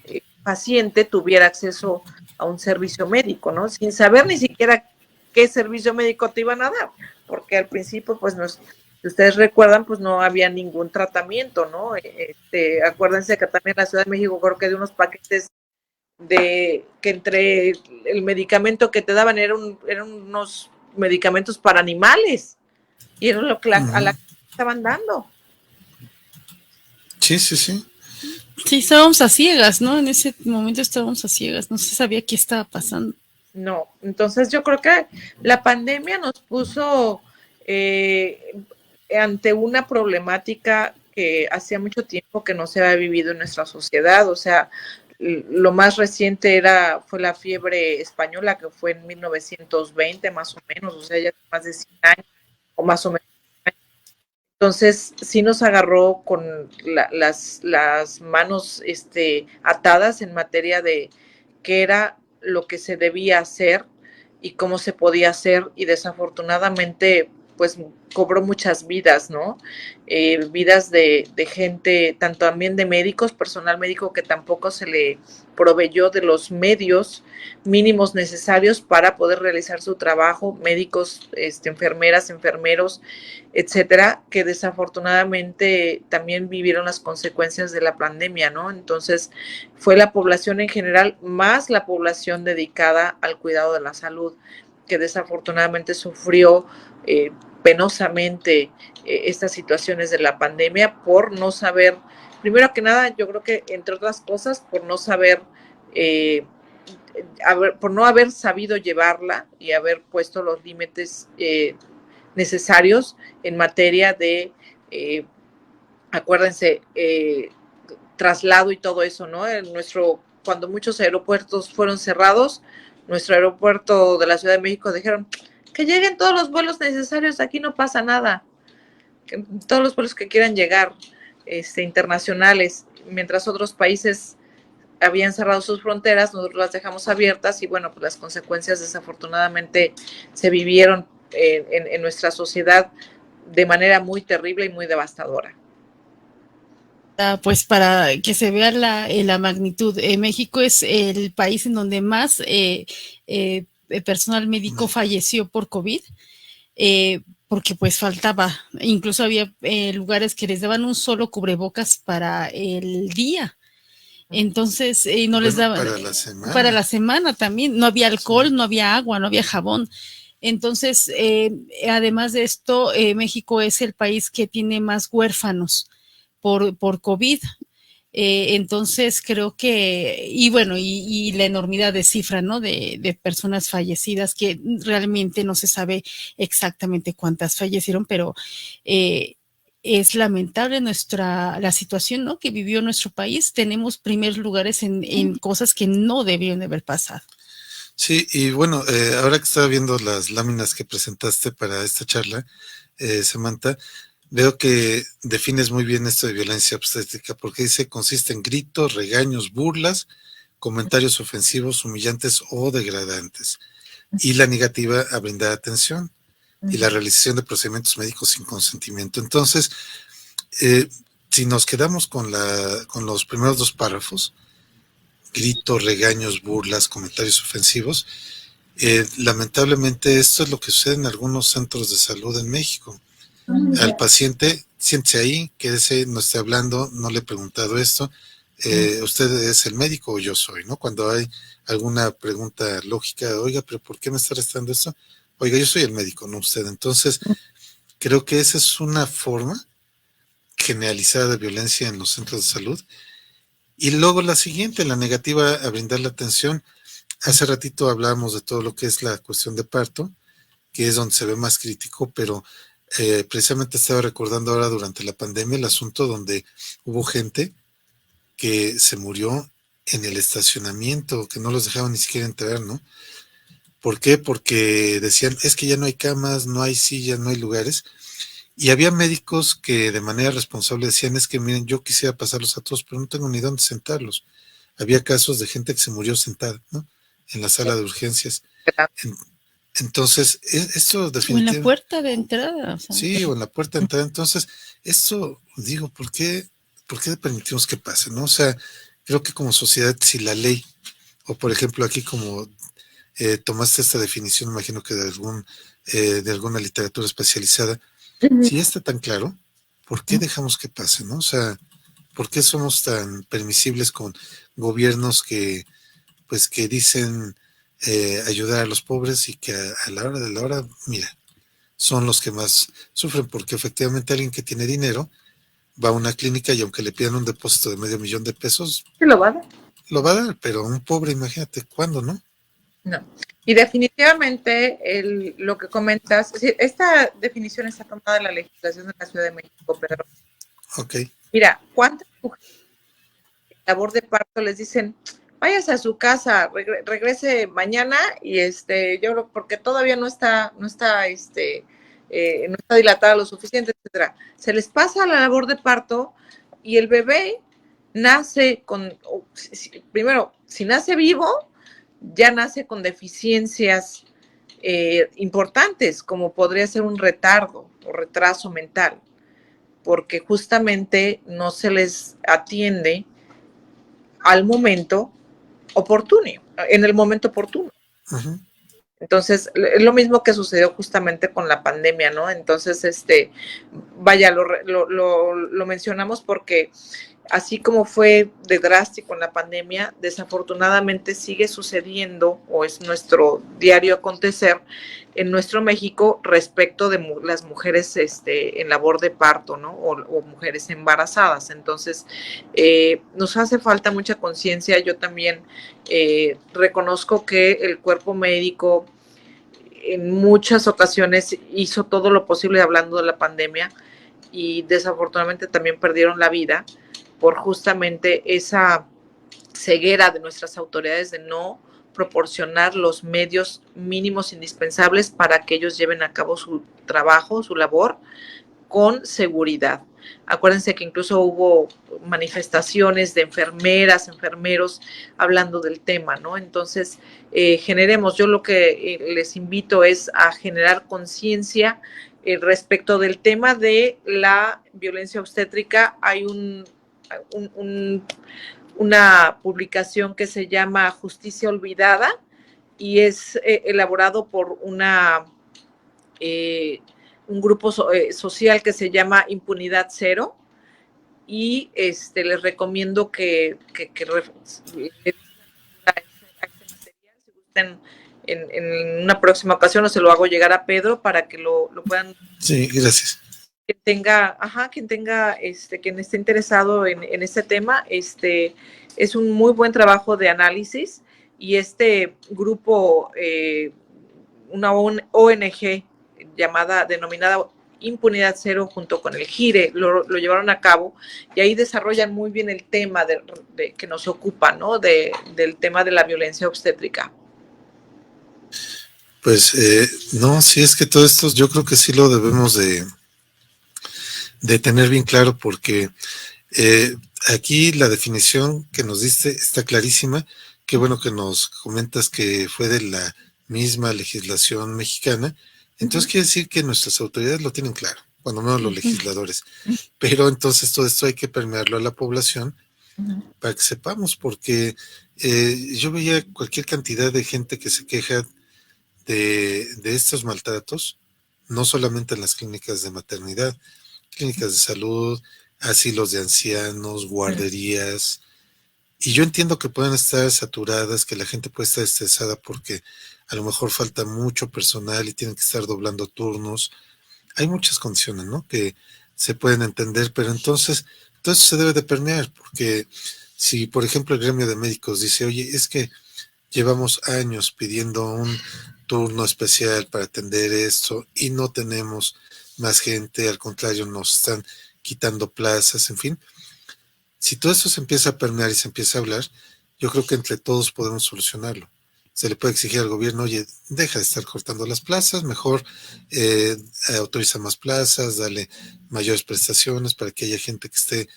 paciente tuviera acceso a un servicio médico, ¿no? Sin saber ni siquiera qué servicio médico te iban a dar, porque al principio, pues, si ustedes recuerdan, pues no había ningún tratamiento, ¿no? Acuérdense que también en la Ciudad de México creo que de unos paquetes de que entre el medicamento que te daban eran unos medicamentos para animales, y era lo que a la que estaban dando. Sí, sí, sí. Sí, estábamos a ciegas, ¿no? En ese momento estábamos a ciegas, no se sabía qué estaba pasando. No, entonces yo creo que la pandemia nos puso ante una problemática que hacía mucho tiempo que no se había vivido en nuestra sociedad. O sea, lo más reciente fue la fiebre española, que fue en 1920 más o menos, o sea, ya más de 100 años o más o menos. Entonces, sí nos agarró con las manos atadas en materia de qué era lo que se debía hacer y cómo se podía hacer, y desafortunadamente, pues cobró muchas vidas, ¿no? Vidas de gente, tanto también de médicos, personal médico que tampoco se le proveyó de los medios mínimos necesarios para poder realizar su trabajo, médicos, enfermeras, enfermeros, etcétera, que desafortunadamente también vivieron las consecuencias de la pandemia, ¿no? Entonces, fue la población en general más la población dedicada al cuidado de la salud, que desafortunadamente sufrió penosamente estas situaciones de la pandemia por no saber, primero que nada, yo creo que entre otras cosas, por no saber, por no haber sabido llevarla y haber puesto los límites necesarios en materia de, acuérdense, traslado y todo eso, ¿no? Cuando muchos aeropuertos fueron cerrados, nuestro aeropuerto de la Ciudad de México dijeron que lleguen todos los vuelos necesarios, aquí no pasa nada, que todos los vuelos que quieran llegar, internacionales, mientras otros países habían cerrado sus fronteras, nosotros las dejamos abiertas y bueno, pues las consecuencias desafortunadamente se vivieron en nuestra sociedad de manera muy terrible y muy devastadora. Pues para que se vea la magnitud, México es el país en donde más personal médico falleció por COVID, porque pues faltaba, incluso había lugares que les daban un solo cubrebocas para el día. Entonces, no les daban para la semana también, no había alcohol, sí. No había agua, no había jabón. Entonces, además de esto, México es el país que tiene más huérfanos por COVID. Entonces creo que, y bueno, y la enormidad de cifra, ¿no? De personas fallecidas, que realmente no se sabe exactamente cuántas fallecieron, pero es lamentable la situación, ¿no? Que vivió nuestro país. Tenemos primeros lugares en cosas que no debieron de haber pasado. Sí, y bueno, ahora que estaba viendo las láminas que presentaste para esta charla, Samantha, veo que defines muy bien esto de violencia obstétrica, porque dice consiste en gritos, regaños, burlas, comentarios ofensivos, humillantes o degradantes, y la negativa a brindar atención, y la realización de procedimientos médicos sin consentimiento. Entonces, si nos quedamos con los primeros dos párrafos, gritos, regaños, burlas, comentarios ofensivos. Lamentablemente esto es lo que sucede en algunos centros de salud en México. Al paciente, siéntese ahí, quédese, no esté hablando, no le he preguntado esto, usted es el médico o yo soy, ¿no? Cuando hay alguna pregunta lógica, oiga, pero ¿por qué me está arrestando esto? Oiga, yo soy el médico, no usted. Entonces, creo que esa es una forma generalizada de violencia en los centros de salud. Y luego la siguiente, la negativa a brindar la atención. Hace ratito hablábamos de todo lo que es la cuestión de parto, que es donde se ve más crítico, pero precisamente estaba recordando ahora durante la pandemia el asunto donde hubo gente que se murió en el estacionamiento, que no los dejaban ni siquiera entrar, ¿no? ¿Por qué? Porque decían, es que ya no hay camas, no hay sillas, no hay lugares. Y había médicos que de manera responsable decían, es que miren, yo quisiera pasarlos a todos, pero no tengo ni dónde sentarlos. Había casos de gente que se murió sentada, ¿no? En la sala de urgencias. Entonces, esto definitivamente... O en la puerta de entrada. O sea. Sí, o en la puerta de entrada. Entonces, esto, digo, ¿por qué permitimos que pase, no? O sea, creo que como sociedad, si la ley, o por ejemplo aquí como tomaste esta definición, imagino que de alguna literatura especializada, si está tan claro, ¿por qué dejamos que pase, no? O sea, ¿por qué somos tan permisibles con gobiernos que dicen ayudar a los pobres y que a la hora de la hora, mira, son los que más sufren? Porque efectivamente alguien que tiene dinero va a una clínica y aunque le pidan un depósito de $500,000, ¿Sí lo va a dar? lo va a dar, pero un pobre, imagínate, ¿cuándo, no? No. Y definitivamente lo que comentas, esta definición está tomada de la legislación de la Ciudad de México, Pedro. Ok. Mira, ¿cuántas mujeres en labor de parto les dicen, váyase a su casa, regrese mañana y porque todavía no está dilatada lo suficiente, etcétera? Se les pasa la labor de parto y el bebé nace primero, si nace vivo, ya nace con deficiencias importantes, como podría ser un retardo o retraso mental, porque justamente no se les atiende al momento oportuno, en el momento oportuno. Uh-huh. Entonces, es lo mismo que sucedió justamente con la pandemia, ¿no? Entonces, vaya, lo mencionamos porque así como fue de drástico en la pandemia, desafortunadamente sigue sucediendo, o es nuestro diario acontecer en nuestro México respecto de las mujeres en labor de parto, ¿no? O mujeres embarazadas. Entonces, nos hace falta mucha conciencia. Yo también reconozco que el cuerpo médico en muchas ocasiones hizo todo lo posible, hablando de la pandemia, y desafortunadamente también perdieron la vida por justamente esa ceguera de nuestras autoridades de no proporcionar los medios mínimos indispensables para que ellos lleven a cabo su trabajo, su labor, con seguridad. Acuérdense que incluso hubo manifestaciones de enfermeras, enfermeros hablando del tema, ¿no? Entonces, generemos, yo lo que les invito es a generar conciencia respecto del tema de la violencia obstétrica. Hay una publicación que se llama Justicia Olvidada y es elaborado por un grupo social que se llama Impunidad Cero, y les recomiendo que si gusten en una próxima ocasión, o se lo hago llegar a Pedro para que lo puedan. Sí, gracias. Quien esté interesado en este tema, es un muy buen trabajo de análisis, y este grupo, una ONG denominada Impunidad Cero, junto con el GIRE, lo llevaron a cabo, y ahí desarrollan muy bien el tema que nos ocupa, ¿no? Del tema de la violencia obstétrica. Pues no, sí, es que todo esto yo creo que sí lo debemos de tener bien claro, porque aquí la definición que nos diste está clarísima. Qué bueno que nos comentas que fue de la misma legislación mexicana. Entonces quiere decir que nuestras autoridades lo tienen claro, cuando menos los legisladores. Pero entonces todo esto hay que permearlo a la población para que sepamos, porque yo veía cualquier cantidad de gente que se queja de estos maltratos, no solamente en las clínicas de maternidad, clínicas de salud, asilos de ancianos, guarderías, y yo entiendo que pueden estar saturadas, que la gente puede estar estresada porque a lo mejor falta mucho personal y tienen que estar doblando turnos. Hay muchas condiciones, ¿no?, que se pueden entender, pero entonces todo eso se debe de permear, porque si, por ejemplo, el gremio de médicos dice, oye, es que llevamos años pidiendo un turno especial para atender esto y no tenemos más gente, al contrario, nos están quitando plazas, en fin. Si todo eso se empieza a permear y se empieza a hablar, yo creo que entre todos podemos solucionarlo. Se le puede exigir al gobierno, oye, deja de estar cortando las plazas, mejor autoriza más plazas, dale mayores prestaciones para que haya gente que esté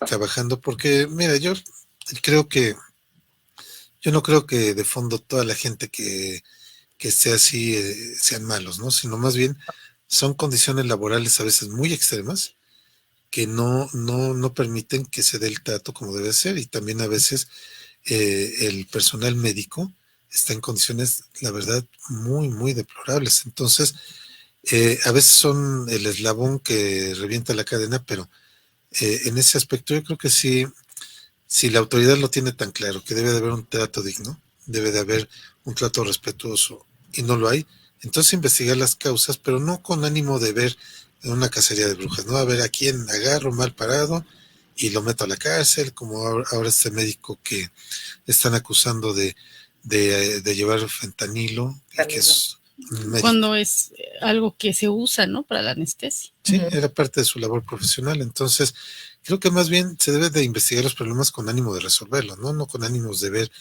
trabajando, porque mira, yo no creo que de fondo toda la gente que esté así sean malos, ¿no? Sino más bien son condiciones laborales a veces muy extremas que no permiten que se dé el trato como debe ser, y también a veces el personal médico está en condiciones, la verdad, muy, muy deplorables. Entonces, a veces son el eslabón que revienta la cadena, pero en ese aspecto yo creo que sí, si la autoridad lo tiene tan claro, que debe de haber un trato digno, debe de haber un trato respetuoso, y no lo hay, entonces investigar las causas, pero no con ánimo de ver una cacería de brujas, ¿no? A ver a quién agarro mal parado y lo meto a la cárcel, como ahora este médico que están acusando de llevar fentanilo, y que es un médico. Cuando es algo que se usa, ¿no?, para la anestesia. Sí, era parte de su labor profesional. Entonces, creo que más bien se debe de investigar los problemas con ánimo de resolverlos, ¿no? No con ánimos de ver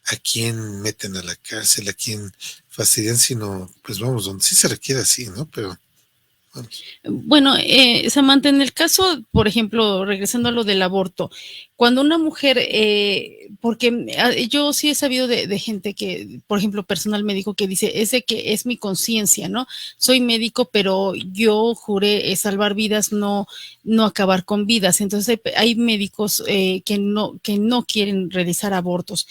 a quién meten a la cárcel, a quién fastidian, sino, pues vamos, donde sí se requiere así, ¿no? Pero vamos. Bueno, Samantha, en el caso, por ejemplo, regresando a lo del aborto, cuando una mujer, porque yo sí he sabido de gente que, por ejemplo, personal médico que dice, es de que es mi conciencia, ¿no? Soy médico, pero yo juré salvar vidas, no acabar con vidas. Entonces hay médicos que no quieren realizar abortos.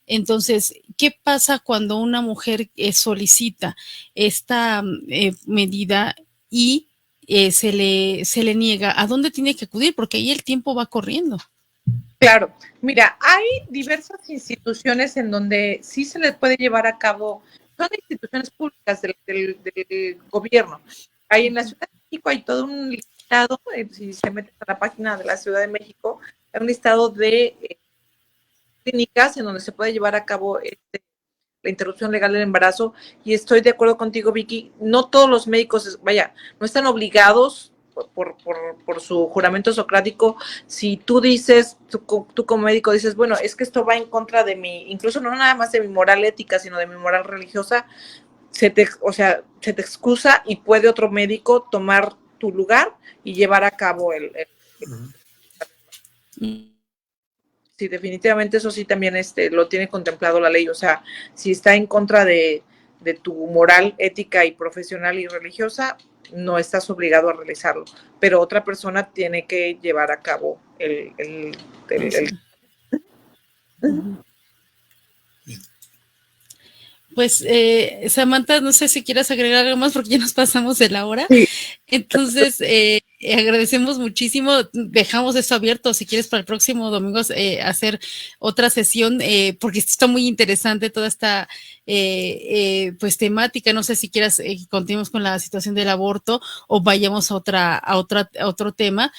Entonces, ¿qué pasa cuando una mujer solicita esta medida y se le niega? ¿A dónde tiene que acudir? Porque ahí el tiempo va corriendo. Claro, mira, hay diversas instituciones en donde sí se les puede llevar a cabo, son instituciones públicas del gobierno. Ahí en la Ciudad de México hay todo un listado, si se meten a la página de la Ciudad de México, hay un listado de clínicas en donde se puede llevar a cabo la interrupción legal del embarazo, y estoy de acuerdo contigo, Vicky, no todos los médicos, no están obligados por su juramento socrático. Si tú dices, tú como médico dices, bueno, es que esto va en contra de mi, incluso no nada más de mi moral ética, sino de mi moral religiosa, se te excusa y puede otro médico tomar tu lugar y llevar a cabo Sí, definitivamente eso sí también lo tiene contemplado la ley. O sea, si está en contra de tu moral ética y profesional y religiosa, no estás obligado a realizarlo, pero otra persona tiene que llevar a cabo el Pues, Samantha, no sé si quieras agregar algo más porque ya nos pasamos de la hora. Sí. Entonces, agradecemos muchísimo. Dejamos esto abierto si quieres para el próximo domingo hacer otra sesión, porque está muy interesante toda esta pues temática. No sé si quieras continuemos con la situación del aborto o vayamos a otro tema.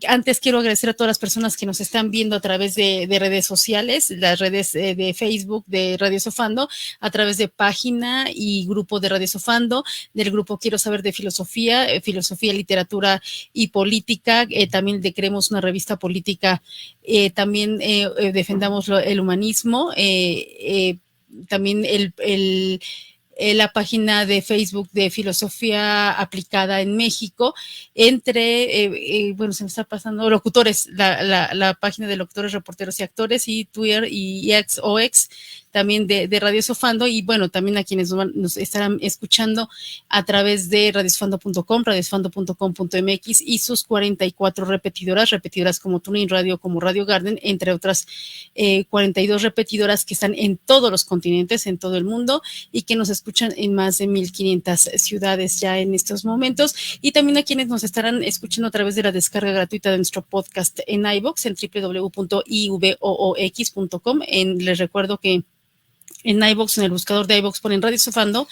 Antes quiero agradecer a todas las personas que nos están viendo a través de redes sociales, las redes de Facebook de Radio Sofando, a través de página y grupo de Radio Sofando, del grupo Quiero Saber de Filosofía, Literatura y Política. También creemos una revista política, también defendamos el humanismo, también la página de Facebook de Filosofía Aplicada en México, bueno, se me está pasando, locutores, la página de locutores, reporteros y actores, y Twitter y X también de Radio Sofando, y bueno, también a quienes nos estarán escuchando a través de radiosofando.com, radiosofando.com.mx y sus 44 repetidoras como TuneIn Radio, como Radio Garden, entre otras 42 repetidoras que están en todos los continentes, en todo el mundo, y que nos escuchan en más de 1,500 ciudades ya en estos momentos, y también a quienes nos estarán escuchando a través de la descarga gratuita de nuestro podcast en iVoox, en www.ivoox.com. Les recuerdo que en iVoox, en el buscador de iVoox, ponen Radio Sofando.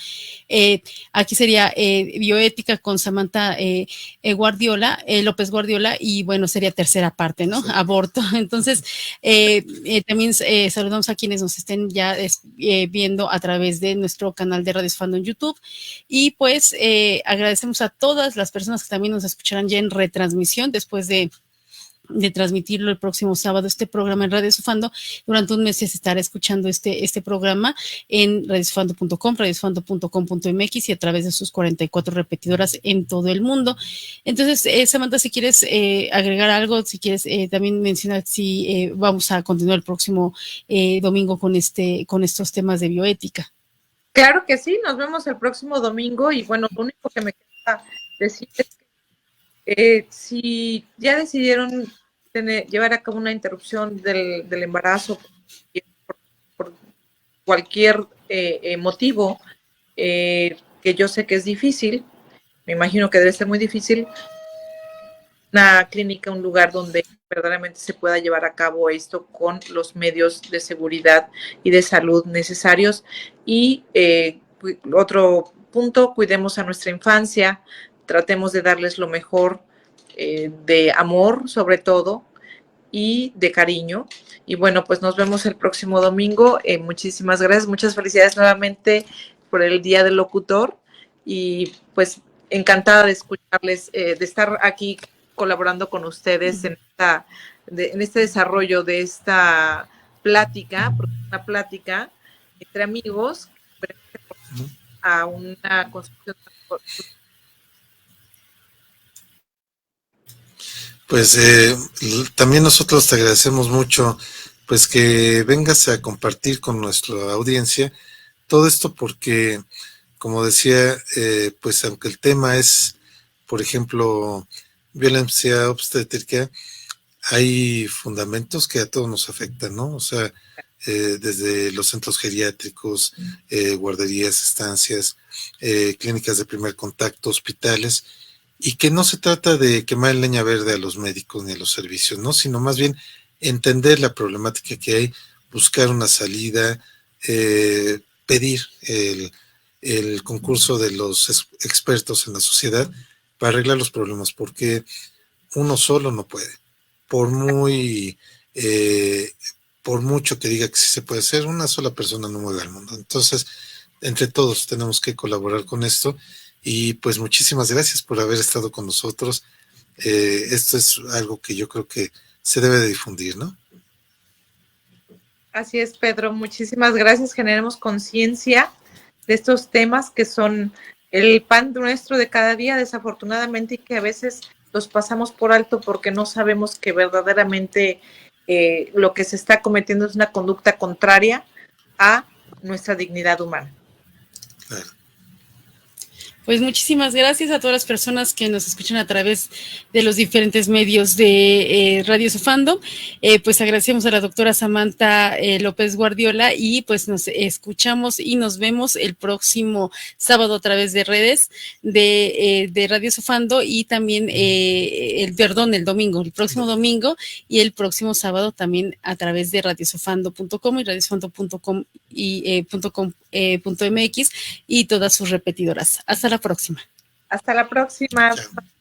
Aquí sería Bioética con Samantha López Guardiola, y bueno, sería tercera parte, ¿no? Sí. Aborto. Entonces, también saludamos a quienes nos estén ya viendo a través de nuestro canal de Radio Sofando en YouTube, y pues agradecemos a todas las personas que también nos escucharán ya en retransmisión después de transmitirlo el próximo sábado, este programa en Radio Sofando. Durante un mes se estará escuchando este programa en radiosofando.com, radiosofando.com.mx y a través de sus 44 repetidoras en todo el mundo. Entonces, Samantha, si quieres agregar algo, si quieres también mencionar si vamos a continuar el próximo domingo con estos temas de bioética. Claro que sí, nos vemos el próximo domingo, y bueno, lo único que me queda decir es que si ya decidieron llevar a cabo una interrupción del embarazo por cualquier motivo, que yo sé que es difícil, me imagino que debe ser muy difícil, una clínica, un lugar donde verdaderamente se pueda llevar a cabo esto con los medios de seguridad y de salud necesarios. Y otro punto, cuidemos a nuestra infancia, tratemos de darles lo mejor, de amor sobre todo, y de cariño. Y bueno, pues nos vemos el próximo domingo. Muchísimas gracias, muchas felicidades nuevamente por el Día del Locutor, y pues encantada de escucharles, de estar aquí colaborando con ustedes en este desarrollo de esta plática, una plática entre amigos a una construcción. Pues también nosotros te agradecemos mucho pues que vengas a compartir con nuestra audiencia todo esto, porque como decía, pues aunque el tema es, por ejemplo, violencia obstétrica, hay fundamentos que a todos nos afectan, ¿no? O sea, desde los centros geriátricos, guarderías, estancias, clínicas de primer contacto, hospitales, y que no se trata de quemar leña verde a los médicos ni a los servicios, ¿no? Sino más bien entender la problemática que hay, buscar una salida, pedir el concurso de los expertos en la sociedad para arreglar los problemas, porque uno solo no puede. Por mucho que diga que sí se puede hacer, una sola persona no mueve al mundo. Entonces, entre todos tenemos que colaborar con esto. Y pues muchísimas gracias por haber estado con nosotros. Esto es algo que yo creo que se debe de difundir, ¿no? Así es, Pedro. Muchísimas gracias. Generemos conciencia de estos temas que son el pan nuestro de cada día, desafortunadamente, y que a veces los pasamos por alto porque no sabemos que verdaderamente lo que se está cometiendo es una conducta contraria a nuestra dignidad humana. Claro. Pues muchísimas gracias a todas las personas que nos escuchan a través de los diferentes medios de Radio Sofando. Pues agradecemos a la doctora Samantha López Guardiola, y pues nos escuchamos y nos vemos el próximo sábado a través de redes de Radio Sofando, y también el próximo domingo, y el próximo sábado también a través de radiosofando.com y radiosofando.com y .com.mx y todas sus repetidoras. Hasta la próxima. Hasta la próxima. Chao.